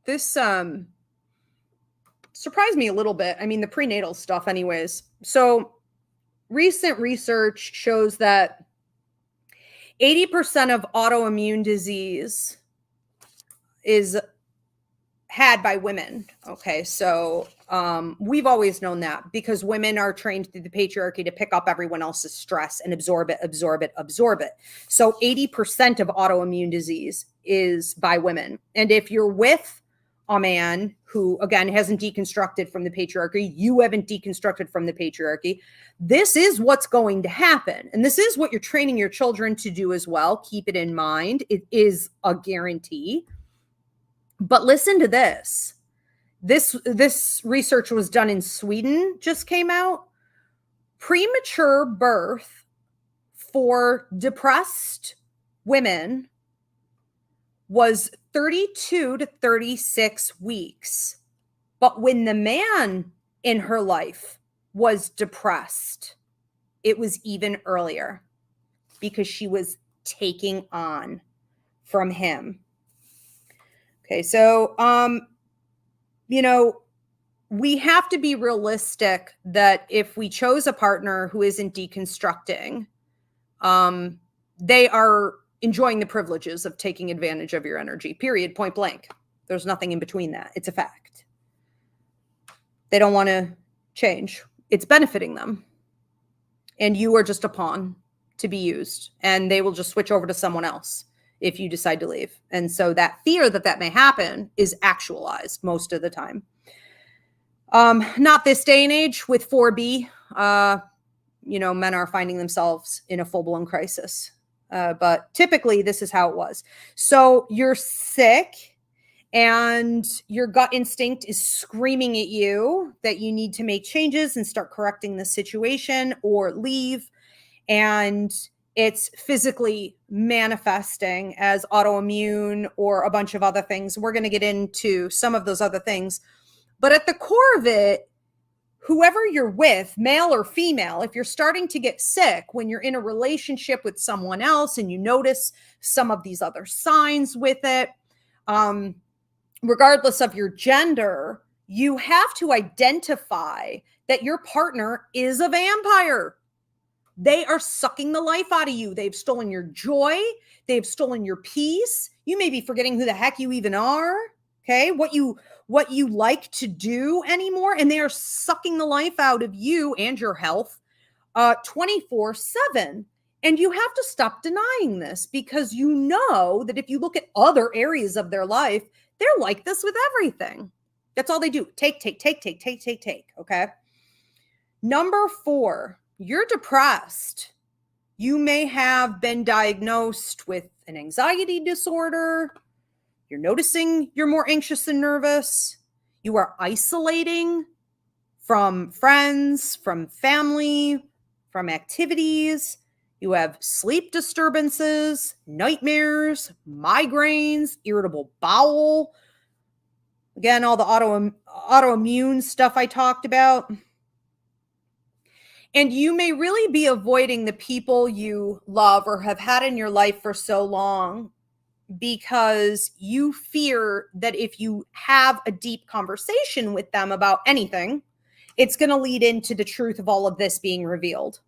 This surprised me a little bit. I mean, the prenatal stuff anyways. So recent research shows that 80% of autoimmune disease is had by women. Okay, so we've always known that because women are trained through the patriarchy to pick up everyone else's stress and absorb it. So 80% of autoimmune disease is by women. And if you're with a man who, again, hasn't deconstructed from the patriarchy, you haven't deconstructed from the patriarchy, this is what's going to happen. And this is what you're training your children to do as well. Keep it in mind. It is a guarantee. But listen to this. This research was done in Sweden, just came out. Premature birth for depressed women was 32 to 36 weeks. But when the man in her life was depressed, it was even earlier because she was taking on from him. Okay, so, we have to be realistic that if we chose a partner who isn't deconstructing, they are enjoying the privileges of taking advantage of your energy, period, point blank. There's nothing in between that. It's a fact. They don't want to change. It's benefiting them. And you are just a pawn to be used, and they will just switch over to someone else if you decide to leave. And so that fear that may happen is actualized most of the time. Not this day and age with 4B. Men are finding themselves in a full-blown crisis. But typically this is how it was. So you're sick and your gut instinct is screaming at you that you need to make changes and start correcting the situation or leave. And it's physically manifesting as autoimmune or a bunch of other things. We're going to get into some of those other things. But at the core of it, whoever you're with, male or female, if you're starting to get sick when you're in a relationship with someone else and you notice some of these other signs with it, regardless of your gender, you have to identify that your partner is a vampire. They are sucking the life out of you. They've stolen your joy. They've stolen your peace. You may be forgetting who the heck you even are. Okay. What you like to do anymore. And they are sucking the life out of you and your health 24/7. And you have to stop denying this, because you know that if you look at other areas of their life, they're like this with everything. That's all they do. Take, take, take, take, take, take, take. Okay. Number 4, you're depressed. You may have been diagnosed with an anxiety disorder. You're noticing you're more anxious and nervous. You are isolating from friends, from family, from activities. You have sleep disturbances, nightmares, migraines, irritable bowel. Again, all the autoimmune stuff I talked about. And you may really be avoiding the people you love or have had in your life for so long because you fear that if you have a deep conversation with them about anything, it's going to lead into the truth of all of this being revealed.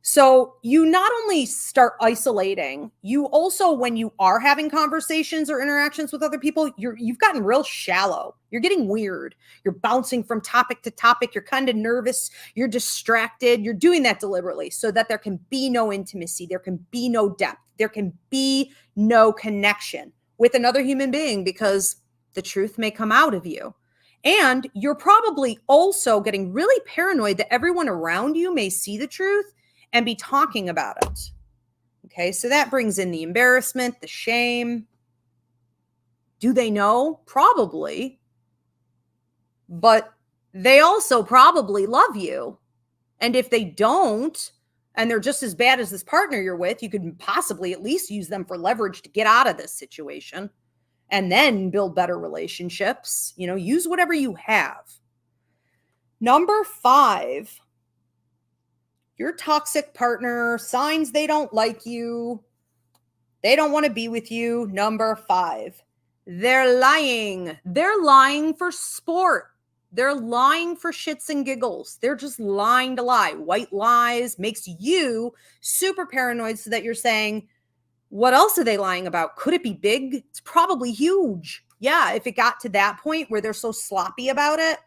So you not only start isolating, you also, when you are having conversations or interactions with other people, you've gotten real shallow. You're getting weird. You're bouncing from topic to topic. You're kind of nervous. You're distracted. You're doing that deliberately so that there can be no intimacy. There can be no depth. There can be no connection with another human being, because the truth may come out of you. And you're probably also getting really paranoid that everyone around you may see the truth and be talking about it. Okay, so that brings in the embarrassment, the shame. Do they know? Probably. But they also probably love you. And if they don't, and they're just as bad as this partner you're with, you could possibly at least use them for leverage to get out of this situation and then build better relationships. You know, use whatever you have. Number 5, your toxic partner, signs they don't like you. They don't want to be with you. Number 5, they're lying. They're lying for sport. They're lying for shits and giggles. They're just lying to lie. White lies makes you super paranoid so that you're saying, what else are they lying about? Could it be big? It's probably huge. Yeah, if it got to that point where they're so sloppy about it.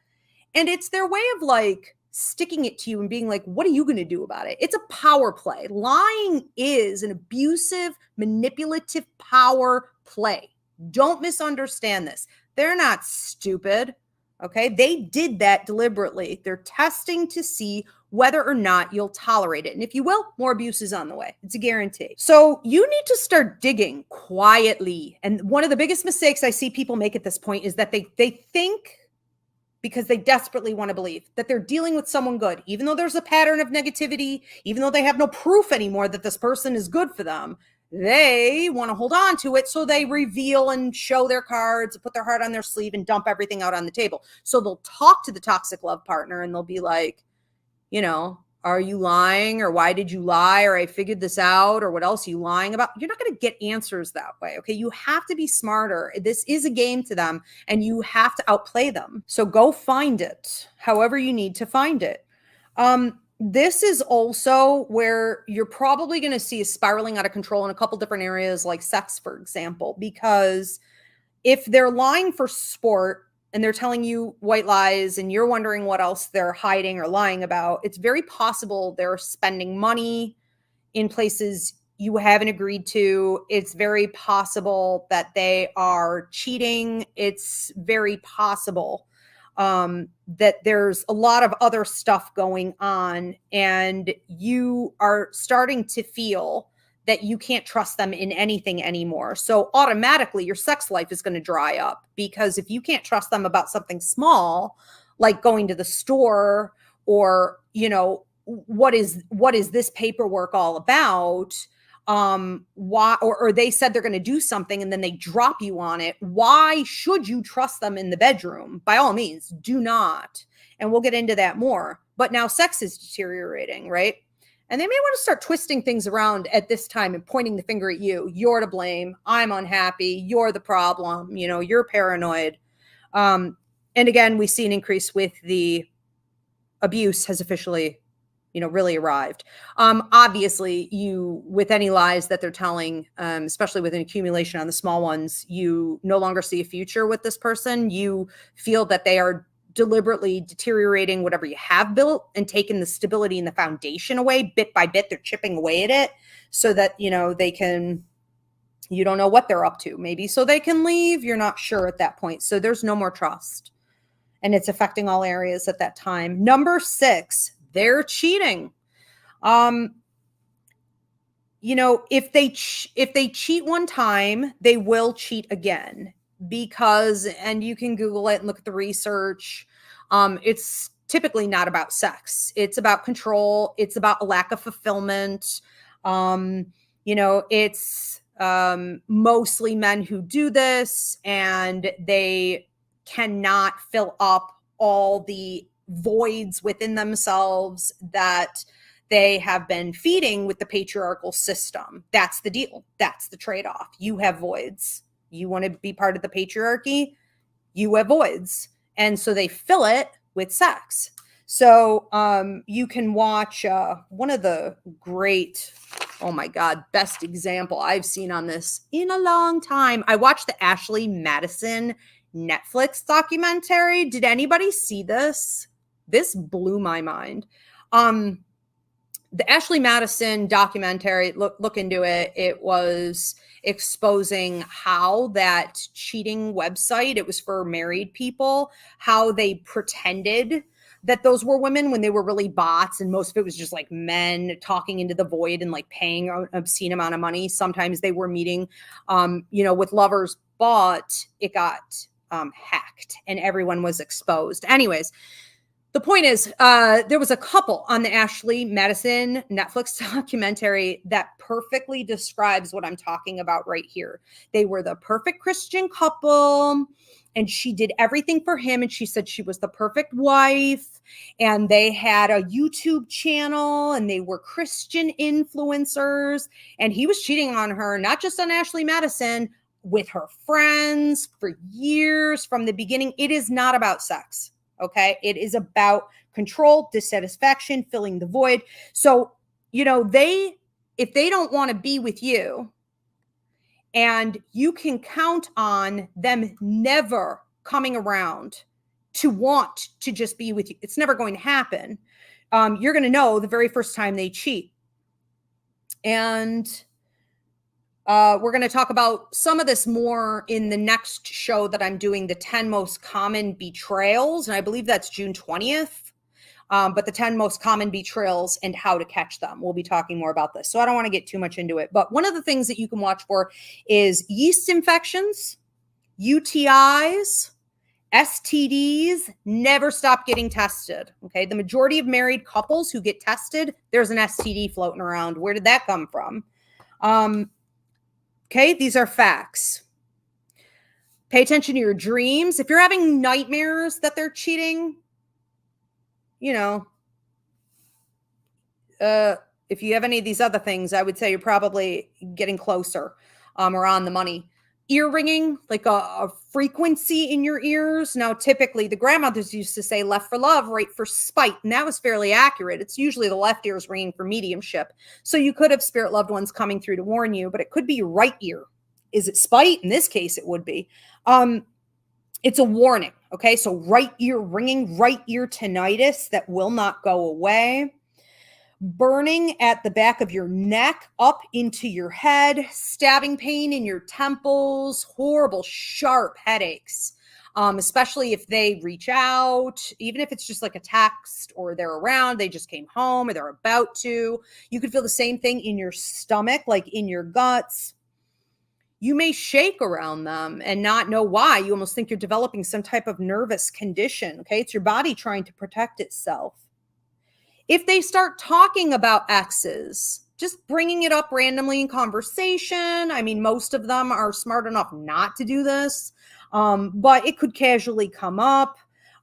And it's their way of like sticking it to you and being like, what are you going to do about it? It's a power play. Lying is an abusive, manipulative power play. Don't misunderstand this. They're not stupid. Okay. They did that deliberately. They're testing to see whether or not you'll tolerate it. And if you will, more abuse is on the way. It's a guarantee. So you need to start digging quietly. And one of the biggest mistakes I see people make at this point is that they think, because they desperately want to believe that they're dealing with someone good, even though there's a pattern of negativity, even though they have no proof anymore that this person is good for them. They want to hold on to it. So they reveal and show their cards, put their heart on their sleeve and dump everything out on the table. So they'll talk to the toxic love partner and they'll be like, you know, are you lying? Or why did you lie? Or I figured this out, or what else are you lying about? You're not going to get answers that way. Okay. You have to be smarter. This is a game to them and you have to outplay them. So go find it however you need to find it. This is also where you're probably going to see a spiraling out of control in a couple different areas, like sex, for example, because if they're lying for sport, and they're telling you white lies and you're wondering what else they're hiding or lying about, it's very possible they're spending money in places you haven't agreed to. It's very possible that they are cheating. It's very possible that there's a lot of other stuff going on, and you are starting to feel that you can't trust them in anything anymore. So automatically your sex life is going to dry up, because if you can't trust them about something small, like going to the store, or, you know, what is this paperwork all about? Why, or they said they're going to do something and then they drop you on it. Why should you trust them in the bedroom? By all means, do not. And we'll get into that more. But now sex is deteriorating, right? And they may want to start twisting things around at this time and pointing the finger at you. You're to blame. I'm unhappy. You're the problem. You know, you're paranoid. And again, we see an increase with the abuse has officially, you know, really arrived. Obviously, you, with any lies that they're telling, especially with an accumulation on the small ones, you no longer see a future with this person. You feel that they are deliberately deteriorating whatever you have built and taking the stability and the foundation away bit by bit. They're chipping away at it so that, they can, you don't know what they're up to, maybe so they can leave. You're not sure at that point. So there's no more trust. And it's affecting all areas at that time. Number 6, they're cheating. If they cheat one time, they will cheat again because, and you can Google it and look at the research. It's typically not about sex. It's about control. It's about a lack of fulfillment. It's mostly men who do this, and they cannot fill up all the voids within themselves that they have been feeding with the patriarchal system. That's the deal. That's the trade-off. You have voids. You want to be part of the patriarchy, you have voids. And so they fill it with sex. So you can watch one of the great, oh my God, best example I've seen on this in a long time. I watched the Ashley Madison Netflix documentary. Did anybody see this? This blew my mind. The Ashley Madison documentary, look into it. It was exposing how that cheating website, it was for married people, how they pretended that those were women when they were really bots. And most of it was just like men talking into the void and like paying an obscene amount of money. Sometimes they were meeting, with lovers, but it got hacked and everyone was exposed. Anyways, the point is, there was a couple on the Ashley Madison Netflix documentary that perfectly describes what I'm talking about right here. They were the perfect Christian couple, and she did everything for him, and she said she was the perfect wife, and they had a YouTube channel, and they were Christian influencers, and he was cheating on her, not just on Ashley Madison, with her friends for years from the beginning. It is not about sex. Okay. It is about control, dissatisfaction, filling the void. So, if they don't want to be with you, and you can count on them never coming around to want to just be with you, it's never going to happen. You're going to know the very first time they cheat. And we're going to talk about some of this more in the next show that I'm doing, the 10 most common betrayals. And I believe that's June 20th. But the 10 most common betrayals and how to catch them. We'll be talking more about this. So I don't want to get too much into it. But one of the things that you can watch for is yeast infections, UTIs, STDs. Never stop getting tested. Okay. The majority of married couples who get tested, there's an STD floating around. Where did that come from? Okay, these are facts. Pay attention to your dreams. If you're having nightmares that they're cheating, if you have any of these other things, I would say you're probably getting closer or on the money. Ear ringing, like a frequency in your ears. Now, typically the grandmothers used to say left for love, right for spite. And that was fairly accurate. It's usually the left ear is ringing for mediumship. So you could have spirit loved ones coming through to warn you, but it could be your right ear. Is it spite? In this case, it would be. It's a warning. Okay. So right ear ringing, right ear tinnitus that will not go away. Burning at the back of your neck, up into your head, stabbing pain in your temples, horrible, sharp headaches, especially if they reach out, even if it's just like a text or they're around, they just came home or they're about to. You could feel the same thing in your stomach, like in your guts. You may shake around them and not know why. You almost think you're developing some type of nervous condition. Okay, it's your body trying to protect itself. If they start talking about exes, just bringing it up randomly in conversation. I mean, most of them are smart enough not to do this, but it could casually come up.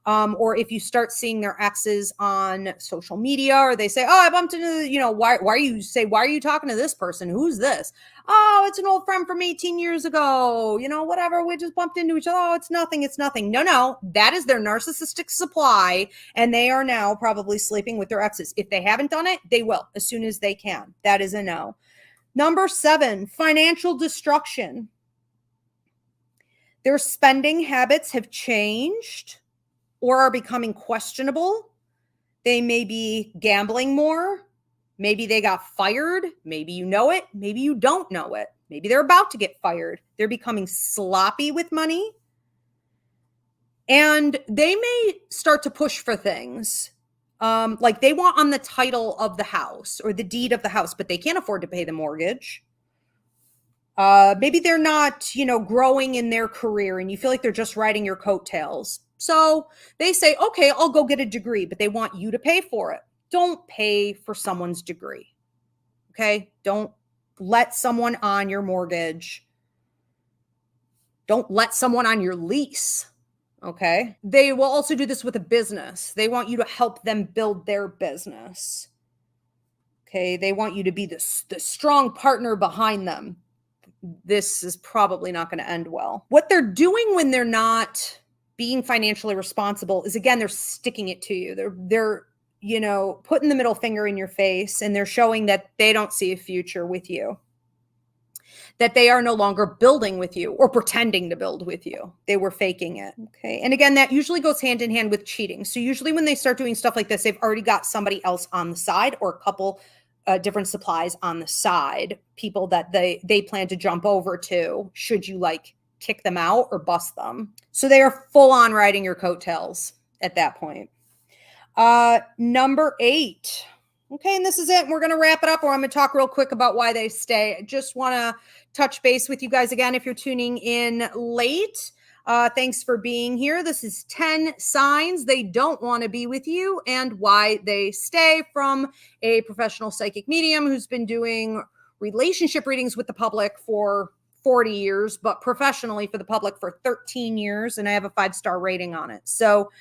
Or if you start seeing their exes on social media, or they say, oh, I bumped into, why are you talking to this person? Who's this? Oh, it's an old friend from 18 years ago, whatever. We just bumped into each other. Oh, it's nothing. No, that is their narcissistic supply. And they are now probably sleeping with their exes. If they haven't done it, they will as soon as they can. That is a no. Number 7, financial destruction. Their spending habits have changed, or are becoming questionable. They may be gambling more. Maybe they got fired. Maybe you know it. Maybe you don't know it. Maybe they're about to get fired. They're becoming sloppy with money. And they may start to push for things. Like they want on the title of the house or the deed of the house, but they can't afford to pay the mortgage. Maybe they're not, growing in their career and you feel like they're just riding your coattails. So they say, okay, I'll go get a degree, but they want you to pay for it. Don't pay for someone's degree. Okay. Don't let someone on your mortgage. Don't let someone on your lease. Okay. They will also do this with a business. They want you to help them build their business. Okay. They want you to be the strong partner behind them. This is probably not going to end well. What they're doing when they're not being financially responsible is, again, they're sticking it to you. They're putting the middle finger in your face, and they're showing that they don't see a future with you, that they are no longer building with you or pretending to build with you. They were faking it. Okay. And again, that usually goes hand in hand with cheating. So usually when they start doing stuff like this, they've already got somebody else on the side or a couple different supplies on the side, people that they plan to jump over to should you kick them out or bust them. So they are full on riding your coattails at that point. Number 8. Okay, and this is it. We're going to wrap it up, or I'm going to talk real quick about why they stay. I just want to touch base with you guys again if you're tuning in late. Thanks for being here. This is 10 signs they don't want to be with you and why they stay, from a professional psychic medium who's been doing relationship readings with the public for 40 years, but professionally for the public for 13 years. And I have a 5-star rating on it. So,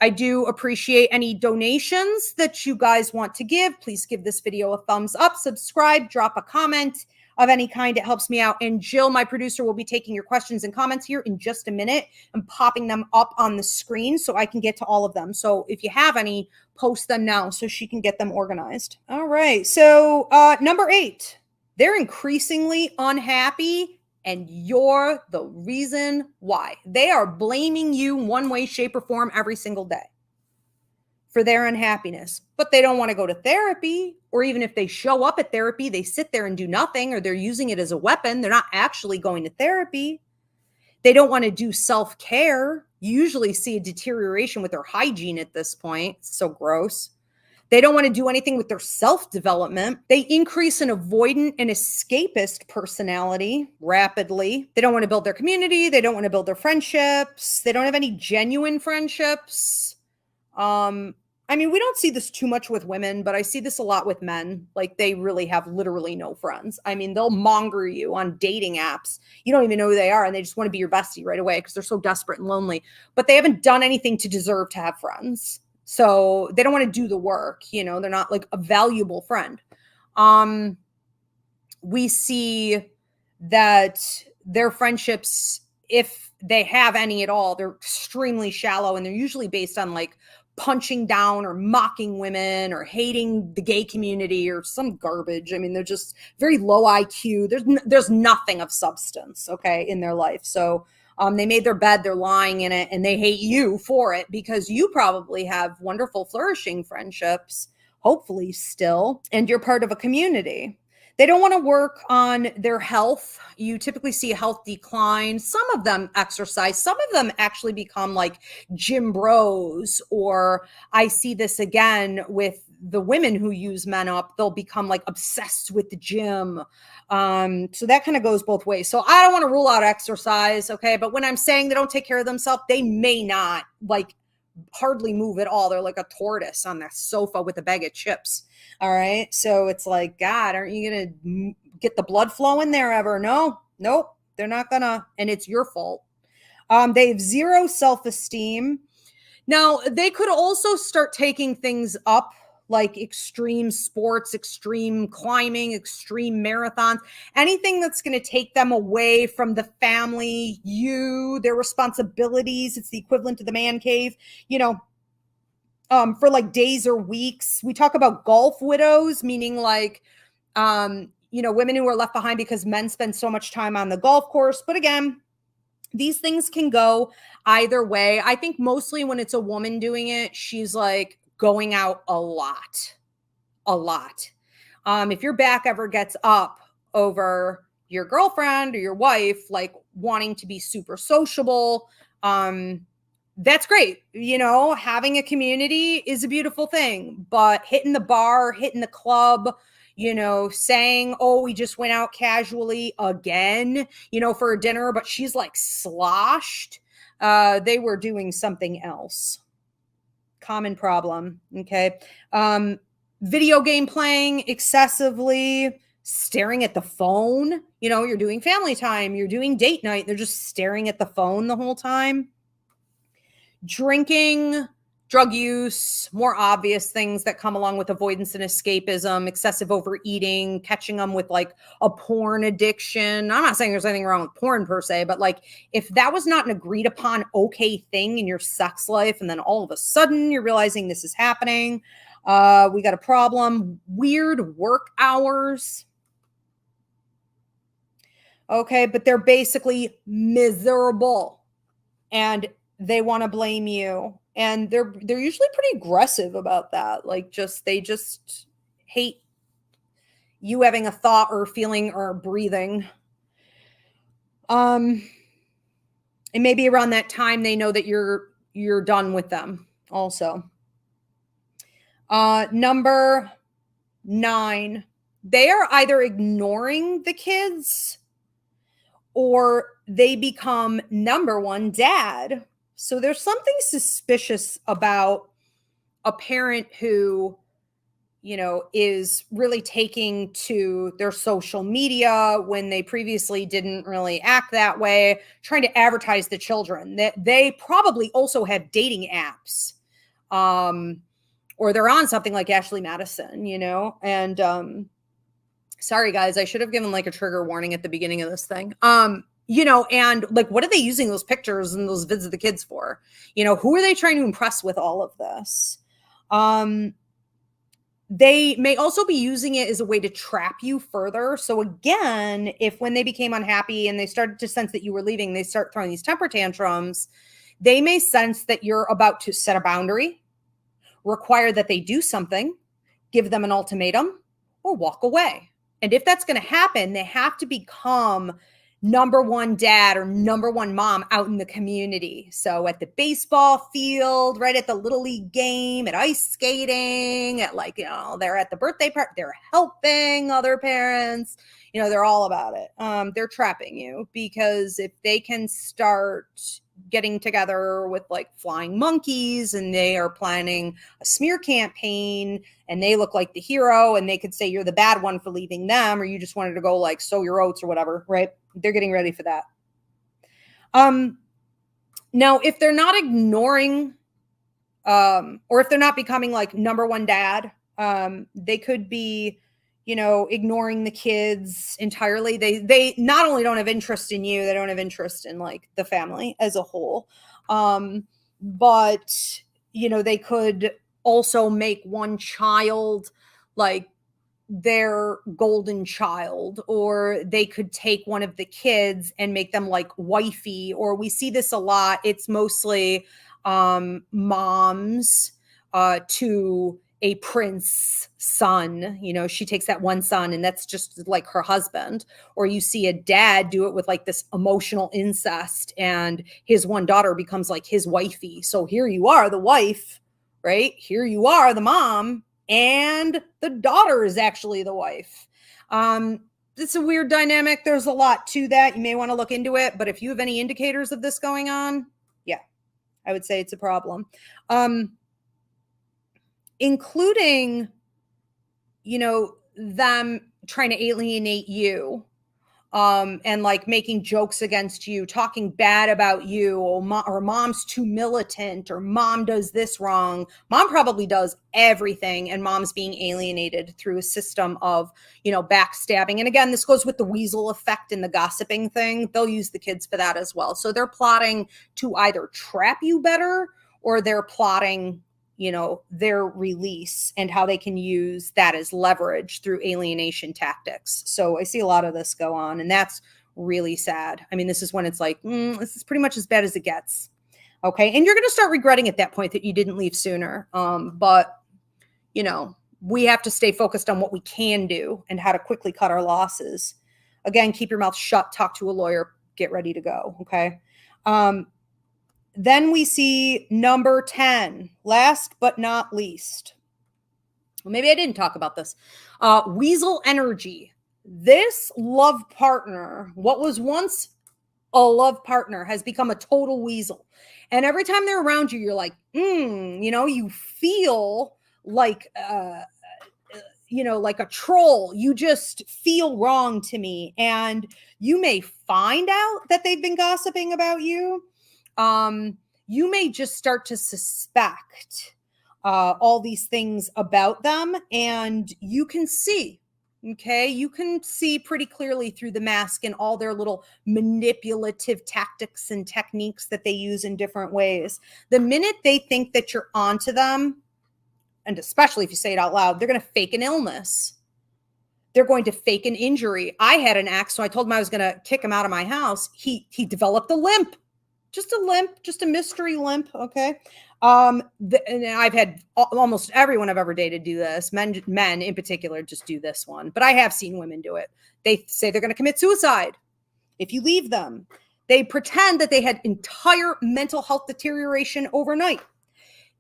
I do appreciate any donations that you guys want to give. Please give this video a thumbs up, subscribe, drop a comment of any kind. It helps me out. And Jill, my producer, will be taking your questions and comments here in just a minute and popping them up on the screen so I can get to all of them. So if you have any, post them now so she can get them organized. All right. So number 8, they're increasingly unhappy, and you're the reason why. They are blaming you one way, shape, or form every single day for their unhappiness, but they don't want to go to therapy. Or even if they show up at therapy, they sit there and do nothing, or they're using it as a weapon. They're not actually going to therapy. They don't want to do self-care. You usually see a deterioration with their hygiene at this point. It's so gross. They don't want to do anything with their self-development. They increase an avoidant and escapist personality rapidly. They don't want to build their community. They don't want to build their friendships. They don't have any genuine friendships. We don't see this too much with women, but I see this a lot with men. Like, they really have literally no friends. They'll monger you on dating apps. You don't even know who they are, and they just want to be your bestie right away because they're so desperate and lonely. But they haven't done anything to deserve to have friends. So they don't want to do the work. They're not like a valuable friend. We see that their friendships, if they have any at all, they're extremely shallow, and they're usually based on punching down or mocking women or hating the gay community or some garbage. They're just very low IQ. There's nothing of substance, okay, in their life. So they made their bed, they're lying in it, and they hate you for it because you probably have wonderful, flourishing friendships, hopefully still, and you're part of a community. They don't want to work on their health. You typically see a health decline. Some of them exercise. Some of them actually become like gym bros, or I see this again with the women who use men up. They'll become obsessed with the gym. So that kind of goes both ways. So I don't want to rule out exercise, okay? But when I'm saying they don't take care of themselves, they may not hardly move at all. They're like a tortoise on that sofa with a bag of chips. All right. So it's like, God, aren't you going to get the blood flowing there ever? No, nope. They're not gonna, and it's your fault. They have zero self-esteem. Now, they could also start taking things up like extreme sports, extreme climbing, extreme marathons, anything that's going to take them away from the family, their responsibilities. It's the equivalent to the man cave, for days or weeks. We talk about golf widows, meaning women who are left behind because men spend so much time on the golf course. But again, These things can go either way. I think mostly when it's a woman doing it, she's like going out a lot, a lot. If your back ever gets up over your girlfriend or your wife, like wanting to be super sociable, that's great. Having a community is a beautiful thing, but hitting the bar, hitting the club, saying, oh, we just went out casually again, for a dinner, but she's like sloshed. They were doing something else. Common problem. Okay. Video game playing excessively, staring at the phone. You're doing family time, you're doing date night. They're just staring at the phone the whole time. Drinking, drug use, more obvious things that come along with avoidance and escapism, excessive overeating, catching them with like a porn addiction. I'm not saying there's anything wrong with porn per se, but like if that was not an agreed upon okay thing in your sex life, and then all of a sudden you're realizing this is happening, we got a problem. Weird work hours. Okay, but they're basically miserable and they want to blame you, and they're usually pretty aggressive about that. Like they just hate you having a thought or feeling or breathing. And maybe around that time they know that you're done with them also. Number 9, they are either ignoring the kids or they become number 1 dad. So there's something suspicious about a parent who, is really taking to their social media when they previously didn't really act that way, trying to advertise the children. That they probably also have dating apps. Or they're on something like Ashley Madison, and sorry guys, I should have given like a trigger warning at the beginning of this thing. And like, what are they using those pictures and those vids of the kids for? Who are they trying to impress with all of this? They may also be using it as a way to trap you further. So again, if when they became unhappy and they started to sense that you were leaving, they start throwing these temper tantrums, they may sense that you're about to set a boundary, require that they do something, give them an ultimatum, or walk away. And if that's going to happen, they have to become number 1 dad or number 1 mom out in the community. So at the baseball field, right at the little league game, at ice skating, at they're at the birthday party, they're helping other parents, they're all about it. They're trapping you because if they can start getting together with like flying monkeys and they are planning a smear campaign and they look like the hero and they could say you're the bad one for leaving them, or you just wanted to go like sow your oats or whatever, right? They're getting ready for that. Now, if they're not ignoring, or if they're not becoming like number 1 dad, they could be, ignoring the kids entirely. They not only don't have interest in you, they don't have interest in like the family as a whole. But, they could also make one child like their golden child, or they could take one of the kids and make them like wifey, or we see this a lot. It's mostly moms to a prince son. She takes that one son and that's just like her husband. Or you see a dad do it with like this emotional incest and his one daughter becomes like his wifey. So here you are, the wife, right? Here you are, the mom, and the daughter is actually the wife. It's a weird dynamic. There's a lot to that. You may want to look into it, but if you have any indicators of this going on, yeah, I would say it's a problem. Including, them trying to alienate you, and like making jokes against you, talking bad about you, or mom's too militant, or mom does this wrong. Mom probably does everything, and mom's being alienated through a system of, backstabbing. And again, this goes with the weasel effect and the gossiping thing. They'll use the kids for that as well. So they're plotting to either trap you better, or they're plotting, their release and how they can use that as leverage through alienation tactics. So I see a lot of this go on, and that's really sad. I mean, this is when it's like, this is pretty much as bad as it gets. Okay. And you're going to start regretting at that point that you didn't leave sooner. But, you know, we have to stay focused on what we can do and how to quickly cut our losses. Again, keep your mouth shut, talk to a lawyer, get ready to go. Okay. Then we see number 10, last but not least. Well, maybe I didn't talk about this. Weasel Energy. This love partner, what was once a love partner, has become a total weasel. And every time they're around you, you're like, you know, you feel like, you know, like a troll. You just feel wrong to me. And you may find out that they've been gossiping about you. You may just start to suspect all these things about them, and you can see. Okay, you can see pretty clearly through the mask and all their little manipulative tactics and techniques that they use in different ways. The minute they think that you're onto them, and especially if you say it out loud, they're going to fake an illness. They're going to fake an injury. I had an ex, so I told him I was going to kick him out of my house. He developed a limp, just a mystery limp. Okay. And I've had almost everyone I've ever dated do this. Men in particular just do this one, but I have seen women do it. They say they're going to commit suicide if you leave them. They pretend that they had entire mental health deterioration overnight.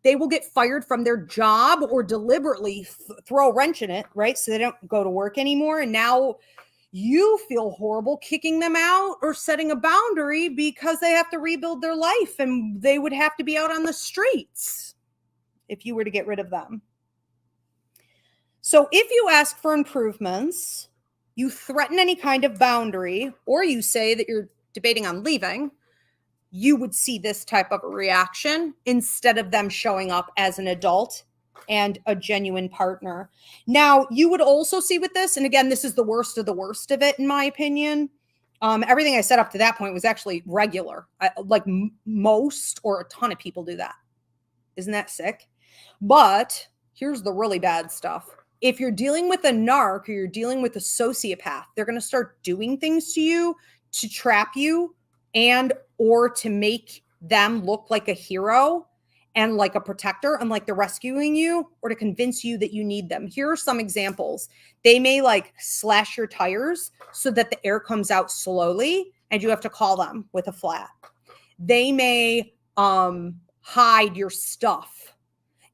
They will get fired from their job or deliberately throw a wrench in it, right? So they don't go to work anymore. And now you feel horrible kicking them out or setting a boundary because they have to rebuild their life and they would have to be out on the streets if you were to get rid of them. So if you ask for improvements, you threaten any kind of boundary, or you say that you're debating on leaving, you would see this type of a reaction instead of them showing up as an adult and a genuine partner. Now, you would also see with this, and again, this is the worst of it, in my opinion. Everything I said up to that point was actually regular. Most or a ton of people do that. Isn't that sick? But here's the really bad stuff. If you're dealing with a narc or you're dealing with a sociopath, they're going to start doing things to you to trap you and or to make them look like a hero and like a protector and like they're rescuing you, or to convince you that you need them. Here are some examples. They may like slash your tires so that the air comes out slowly and you have to call them with a flat. They may hide your stuff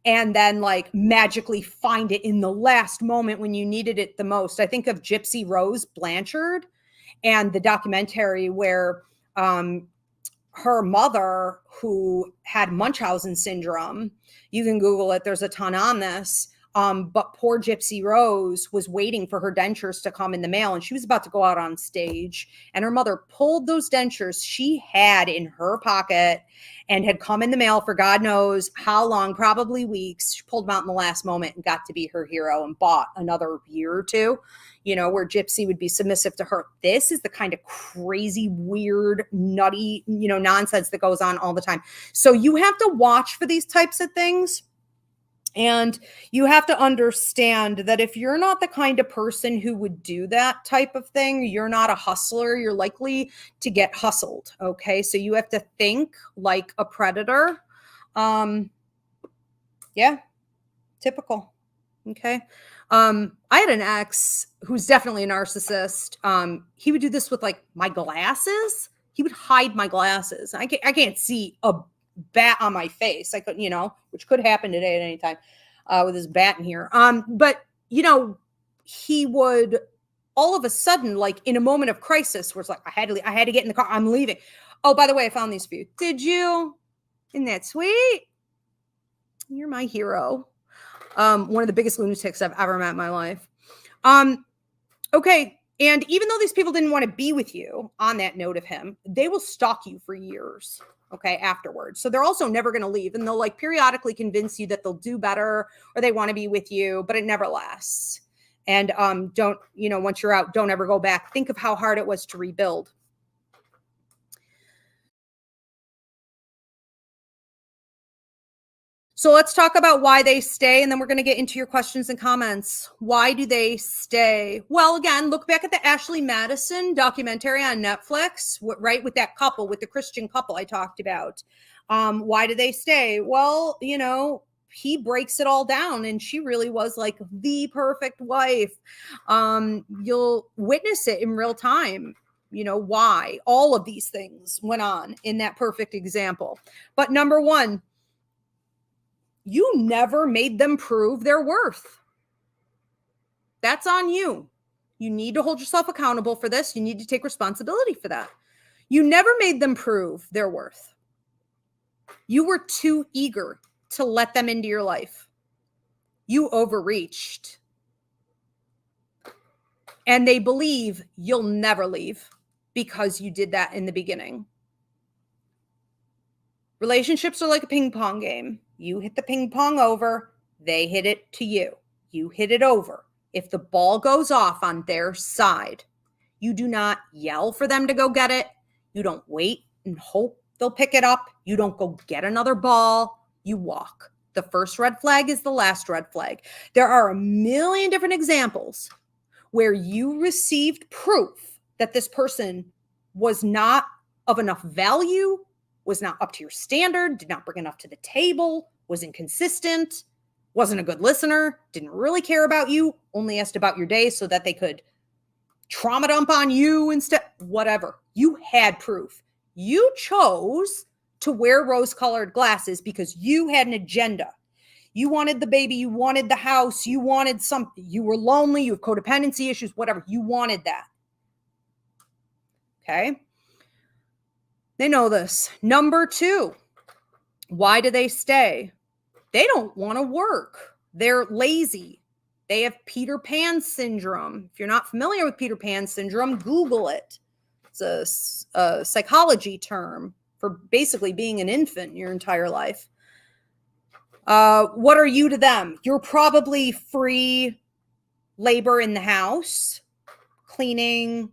and then like magically find it in the last moment when you needed it the most. I think of Gypsy Rose Blanchard and the documentary where her mother, who had Munchausen syndrome, you can Google it, there's a ton on this, but poor Gypsy Rose was waiting for her dentures to come in the mail, and she was about to go out on stage, and her mother pulled those dentures she had in her pocket and had come in the mail for God knows how long, probably weeks. She pulled them out in the last moment and got to be her hero and bought another year or two, you know, where Gypsy would be submissive to her. This is the kind of crazy, weird, nutty, you know, nonsense that goes on all the time. So you have to watch for these types of things. And you have to understand that if you're not the kind of person who would do that type of thing, you're not a hustler, you're likely to get hustled. Okay. So you have to think like a predator. Yeah, typical. Okay. I had an ex who's definitely a narcissist. He would do this with like my glasses. He would hide my glasses. I can't see a bat on my face. I could, you know, which could happen today at any time with his bat in here. But you know, he would all of a sudden, like in a moment of crisis, where it's like, I had to get in the car. I'm leaving. Oh, by the way, I found these for you. Did you? Isn't that sweet? You're my hero. One of the biggest lunatics I've ever met in my life. Okay. And even though these people didn't want to be with you, on that note of him, they will stalk you for years. Okay. Afterwards. So they're also never going to leave, and they'll like periodically convince you that they'll do better or they want to be with you, but it never lasts. And don't, you know, once you're out, don't ever go back. Think of how hard it was to rebuild. So let's talk about why they stay, and then we're going to get into your questions and comments. Why do they stay? Well, again, look back at the Ashley Madison documentary on Netflix, right, with that couple, with the Christian couple I talked about. Why do they stay? Well, he breaks it all down, and she really was like the perfect wife. You'll witness it in real time. Why all of these things went on in that perfect example. But number one, you never made them prove their worth. That's on you. You need to hold yourself accountable for this. You need to take responsibility for that. You never made them prove their worth. You were too eager to let them into your life. You overreached. And they believe you'll never leave because you did that in the beginning. Relationships are like a ping pong game. You hit the ping pong over, they hit it to you. You hit it over. If the ball goes off on their side, you do not yell for them to go get it. You don't wait and hope they'll pick it up. You don't go get another ball. You walk. The first red flag is the last red flag. There are a million different examples where you received proof that this person was not of enough value, was not up to your standard, did not bring enough to the table, was inconsistent, wasn't a good listener, didn't really care about you, only asked about your day so that they could trauma dump on you instead, whatever. You had proof. You chose to wear rose-colored glasses because you had an agenda. You wanted the baby, you wanted the house, you wanted something, you were lonely, you have codependency issues, whatever. You wanted that. Okay? They know this. Number two, why do they stay? They don't want to work. They're lazy. They have Peter Pan syndrome. If you're not familiar with Peter Pan syndrome, Google it. It's a psychology term for basically being an infant your entire life. What are you to them? You're probably free labor in the house, cleaning,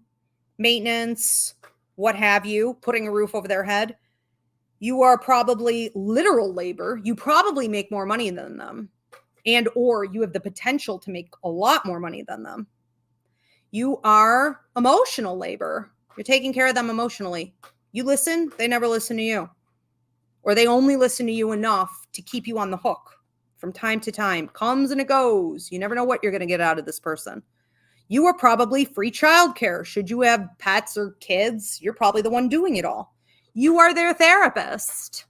maintenance, what have you, putting a roof over their head. You are probably literal labor. You probably make more money than them, and or you have the potential to make a lot more money than them. You are emotional labor. You're taking care of them emotionally. You listen, they never listen to you. Or they only listen to you enough to keep you on the hook from time to time. Comes and it goes. You never know what you're going to get out of this person. You are probably free childcare. Should you have pets or kids, you're probably the one doing it all. You are their therapist.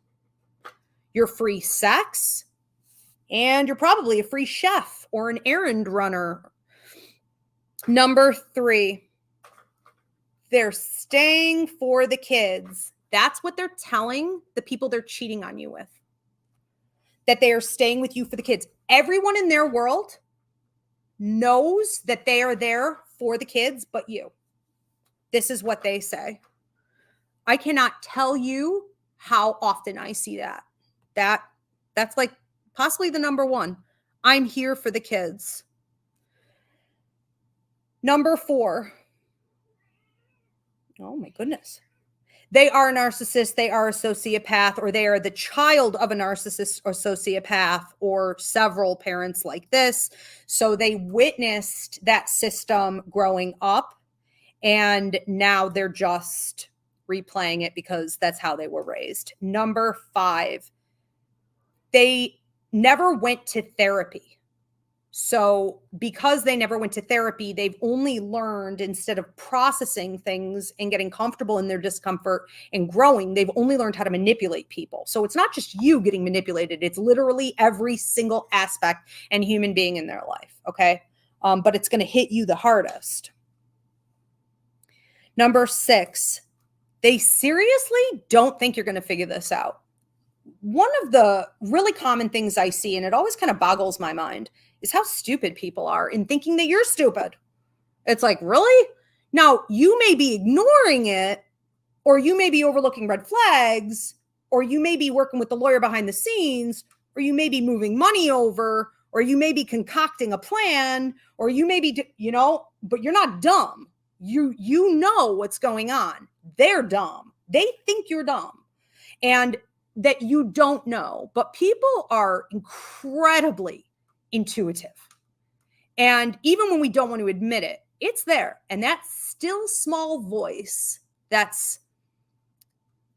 You're free sex. And you're probably a free chef or an errand runner. Number three, they're staying for the kids. That's what they're telling the people they're cheating on you with. That they are staying with you for the kids. Everyone in their world knows that they are there for the kids, but you. This is what they say. I cannot tell you how often I see that. That's like possibly the number one. I'm here for the kids. Number four. Oh my goodness. They are a narcissist, they are a sociopath, or they are the child of a narcissist or sociopath, or several parents like this. So they witnessed that system growing up, and now they're just replaying it because that's how they were raised. Number five, they never went to therapy. So because they never went to therapy, they've only learned, instead of processing things and getting comfortable in their discomfort and growing, they've only learned how to manipulate people. So it's not just you getting manipulated. It's literally every single aspect and human being in their life. Okay. But it's going to hit you the hardest. Number six, they seriously don't think you're going to figure this out. One of the really common things I see, and it always kind of boggles my mind, is how stupid people are in thinking that you're stupid. It's like, really? Now, you may be ignoring it, or you may be overlooking red flags, or you may be working with the lawyer behind the scenes, or you may be moving money over, or you may be concocting a plan, or you may be, but you're not dumb. You know what's going on. They're dumb. They think you're dumb. And that you don't know, but people are incredibly intuitive. And even when we don't want to admit it, it's there. And that still small voice that's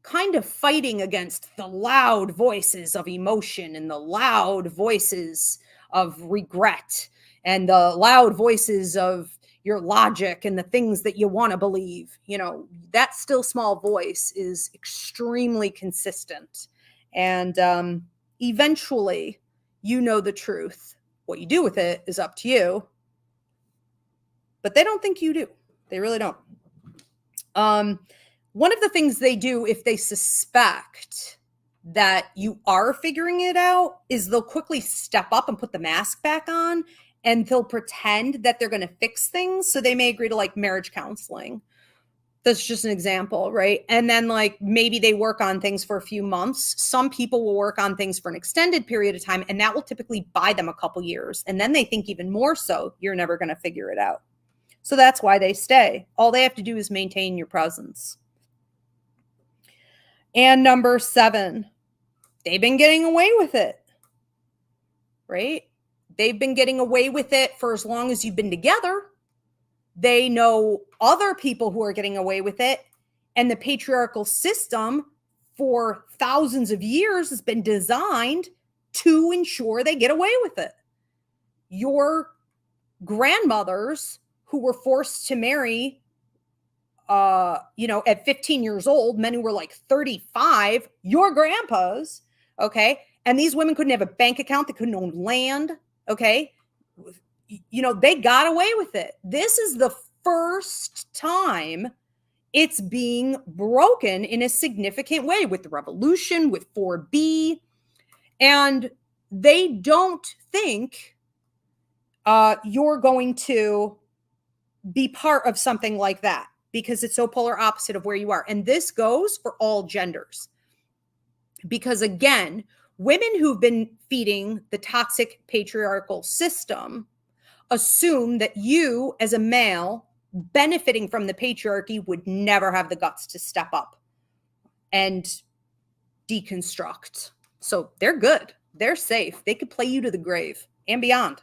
kind of fighting against the loud voices of emotion and the loud voices of regret and the loud voices of your logic and the things that you want to believe. That still small voice is extremely consistent. And eventually, the truth. What you do with it is up to you. But they don't think you do. They really don't. One of the things they do if they suspect that you are figuring it out is they'll quickly step up and put the mask back on, and they'll pretend that they're going to fix things. So they may agree to like marriage counseling. That's just an example, right? And then like maybe they work on things for a few months. Some people will work on things for an extended period of time, and that will typically buy them a couple years. And then they think even more so, you're never going to figure it out. So that's why they stay. All they have to do is maintain your presence. And number 7, they've been getting away with it, right? They've been getting away with it for as long as you've been together. They know other people who are getting away with it. And the patriarchal system for thousands of years has been designed to ensure they get away with it. Your grandmothers who were forced to marry at 15 years old, men who were like 35, your grandpas, okay? And these women couldn't have a bank account. They couldn't own land, okay? They got away with it. This is the first time it's being broken in a significant way with the revolution, with 4B. And they don't think you're going to be part of something like that, because it's so polar opposite of where you are. And this goes for all genders. Because again, women who've been feeding the toxic patriarchal system assume that you as a male benefiting from the patriarchy would never have the guts to step up and deconstruct. So they're good. They're safe. They could play you to the grave and beyond,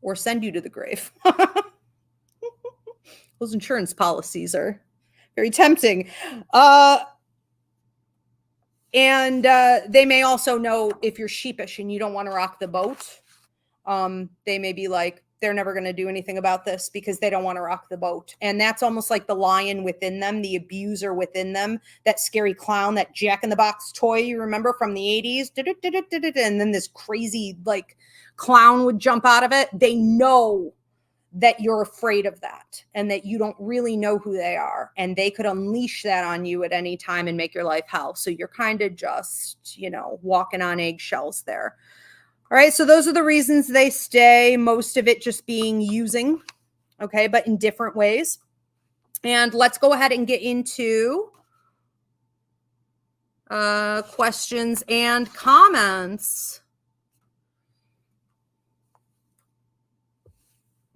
or send you to the grave. Those insurance policies are very tempting. And they may also know if you're sheepish and you don't want to rock the boat. They may be like, they're never going to do anything about this because they don't want to rock the boat. And that's almost like the lion within them, the abuser within them, that scary clown, that Jack in the Box toy, you remember from the 80s? And then this crazy like clown would jump out of it. They know that you're afraid of that and that you don't really know who they are. And they could unleash that on you at any time and make your life hell. So you're kind of just, walking on eggshells there. All right. So those are the reasons they stay. Most of it just being using. Okay. But in different ways. And let's go ahead and get into questions and comments.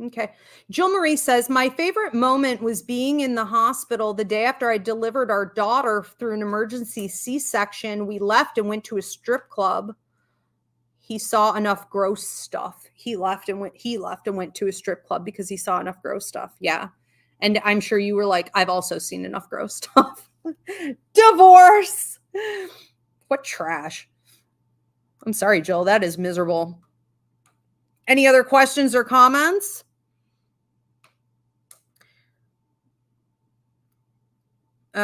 Okay. Jill Marie says, my favorite moment was being in the hospital the day after I delivered our daughter through an emergency C-section. We left and went to a strip club. He saw enough gross stuff. He left and went to a strip club because he saw enough gross stuff. Yeah. And I'm sure you were like, I've also seen enough gross stuff. Divorce. What trash. I'm sorry, Jill. That is miserable. Any other questions or comments?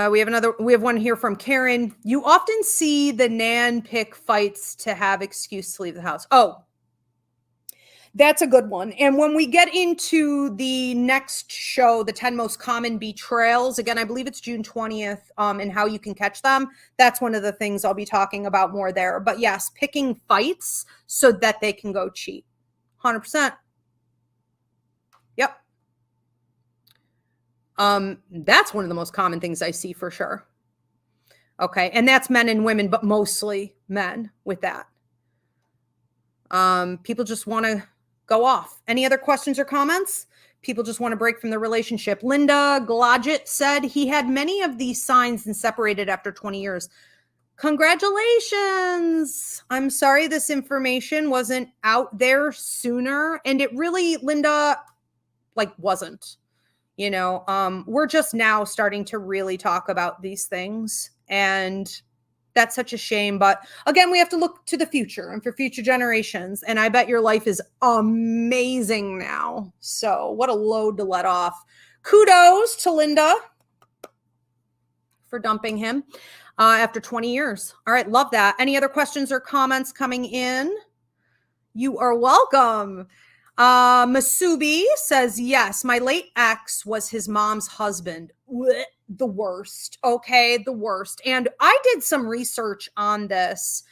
We have one here from Karen. You often see the nan pick fights to have excuse to leave the house. Oh, that's a good one. And when we get into the next show, the 10 most common betrayals, again, I believe it's June 20th, and how you can catch them. That's one of the things I'll be talking about more there. But yes, picking fights so that they can go cheat. 100%. Yep. That's one of the most common things I see for sure. Okay. And that's men and women, but mostly men with that. People just want to go off. Any other questions or comments? People just want to break from the relationship. Linda Glodgett said he had many of these signs and separated after 20 years. Congratulations. I'm sorry this information wasn't out there sooner. And it really, Linda, like wasn't, we're just now starting to really talk about these things. And that's such a shame. But again, we have to look to the future and for future generations. And I bet your life is amazing now. So what a load to let off. Kudos to Linda for dumping him after 20 years. All right. Love that. Any other questions or comments coming in? You are welcome. Masubi says, yes, my late ex was his mom's husband. Blech, the worst. Okay, the worst. And I did some research on this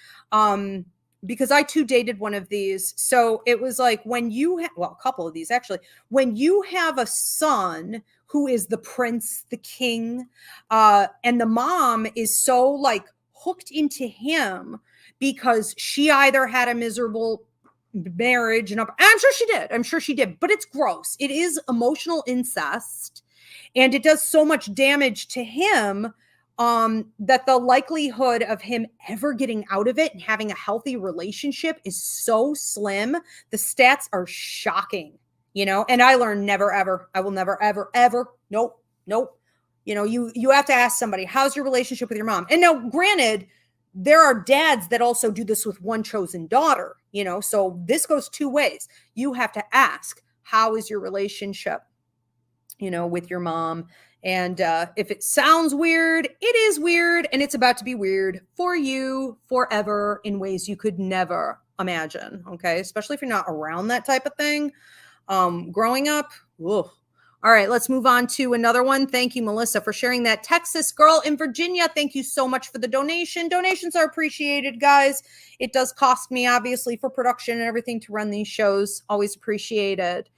because I too dated one of these. So it was like when you, a couple of these actually, when you have a son who is the prince, the king, and the mom is so like hooked into him because she either had a miserable marriage and I'm sure she did, but it's gross. It is emotional incest and it does so much damage to him that the likelihood of him ever getting out of it and having a healthy relationship is so slim. The stats are shocking, and I learned never ever, I will never ever nope. You have to ask somebody, how's your relationship with your mom? And now granted, there are dads that also do this with one chosen daughter, so this goes two ways. You have to ask, how is your relationship, with your mom? And if it sounds weird, it is weird. And it's about to be weird for you forever in ways you could never imagine. Okay. Especially if you're not around that type of thing. Growing up. Ugh. All right, let's move on to another one. Thank you, Melissa, for sharing that. Texas girl in Virginia, thank you so much for the donation. Donations are appreciated, guys. It does cost me, obviously, for production and everything to run these shows. Always appreciated.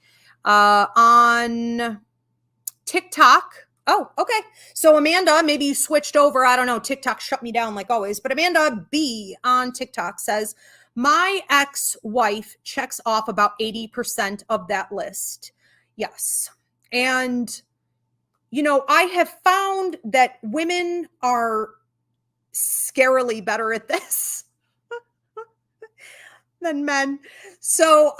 On TikTok. Oh, okay. So Amanda, maybe you switched over. I don't know. TikTok shut me down like always. But Amanda B on TikTok says, my ex-wife checks off about 80% of that list. Yes. And, I have found that women are scarily better at this than men. So,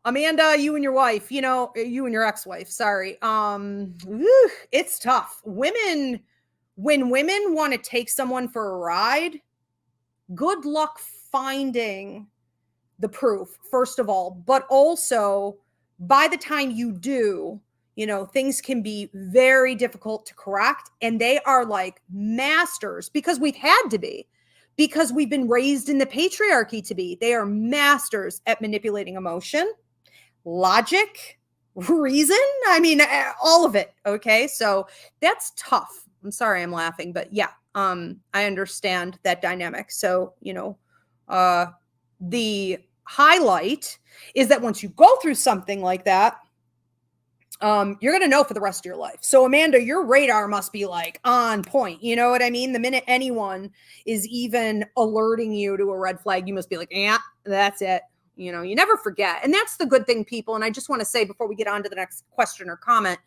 Amanda, you and your wife, you and your ex-wife, sorry. It's tough. When women want to take someone for a ride, good luck finding the proof, first of all, but also by the time you do, things can be very difficult to correct. And they are like masters because we've had to be, because we've been raised in the patriarchy to be. They are masters at manipulating emotion, logic, reason. I mean, all of it. Okay. So that's tough. I'm sorry I'm laughing, but yeah, I understand that dynamic. So, the highlight is that once you go through something like that, you're going to know for the rest of your life. So Amanda, your radar must be like on point. You know what I mean? The minute anyone is even alerting you to a red flag, you must be like, yeah, that's it. You never forget. And that's the good thing, people. And I just want to say before we get on to the next question or comment,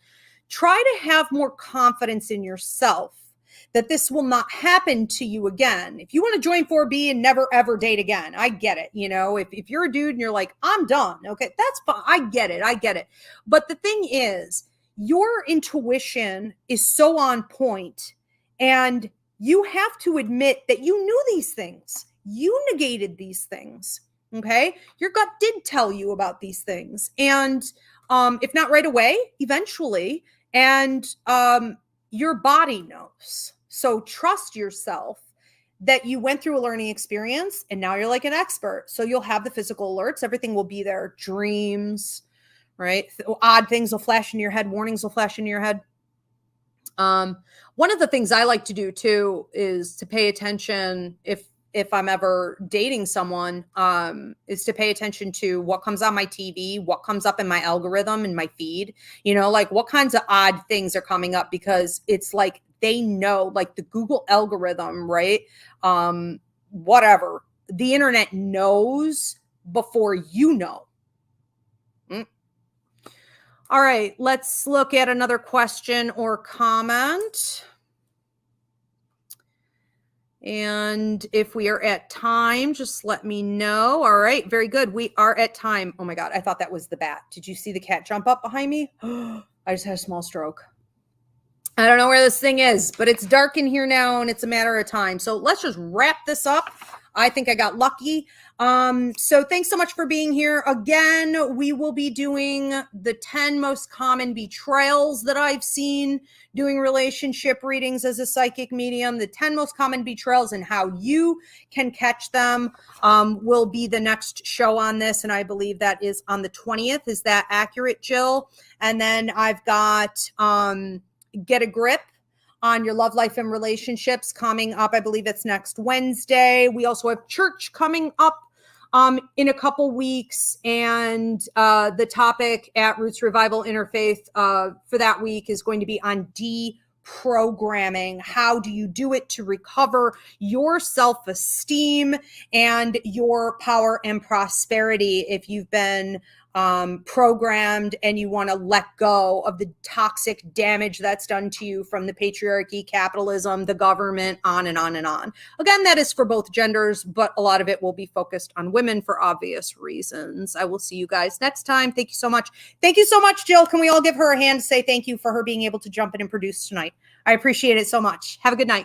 try to have more confidence in yourself that this will not happen to you again. If you want to join 4B and never ever date again, I get it. If you're a dude and you're like, I'm done. Okay, that's fine. I get it. But the thing is, your intuition is so on point, and you have to admit that you knew these things. You negated these things. Okay. Your gut did tell you about these things. And if not right away, eventually, and your body knows. So trust yourself that you went through a learning experience and now you're like an expert. So you'll have the physical alerts. Everything will be there. Dreams, right? Odd things will flash in your head. Warnings will flash in your head. One of the things I like to do too is to pay attention if I'm ever dating someone, is to pay attention to what comes on my TV, what comes up in my algorithm in my feed, like what kinds of odd things are coming up, because it's like they know, like the Google algorithm, right? Whatever. The internet knows before you know. All right, let's look at another question or comment. And if we are at time, just let me know. All right, very good. We are at time. Oh my God, I thought that was the bat. Did you see the cat jump up behind me? I just had a small stroke. I don't know where this thing is, but it's dark in here now and it's a matter of time. So let's just wrap this up. I think I got lucky. So thanks so much for being here. Again, we will be doing the 10 most common betrayals that I've seen doing relationship readings as a psychic medium. The 10 most common betrayals and how you can catch them will be the next show on this. And I believe that is on the 20th. Is that accurate, Jill? And then I've got Get a Grip on your love life and relationships coming up. I believe it's next Wednesday. We also have church coming up in a couple weeks. And the topic at Roots Revival Interfaith for that week is going to be on deprogramming. How do you do it to recover your self-esteem and your power and prosperity if you've been programmed and you want to let go of the toxic damage that's done to you from the patriarchy, capitalism, the government, on and on and on. Again, that is for both genders, but a lot of it will be focused on women for obvious reasons. I will see you guys next time. Thank you so much. Thank you so much, Jill. Can we all give her a hand to say thank you for her being able to jump in and produce tonight? I appreciate it so much. Have a good night.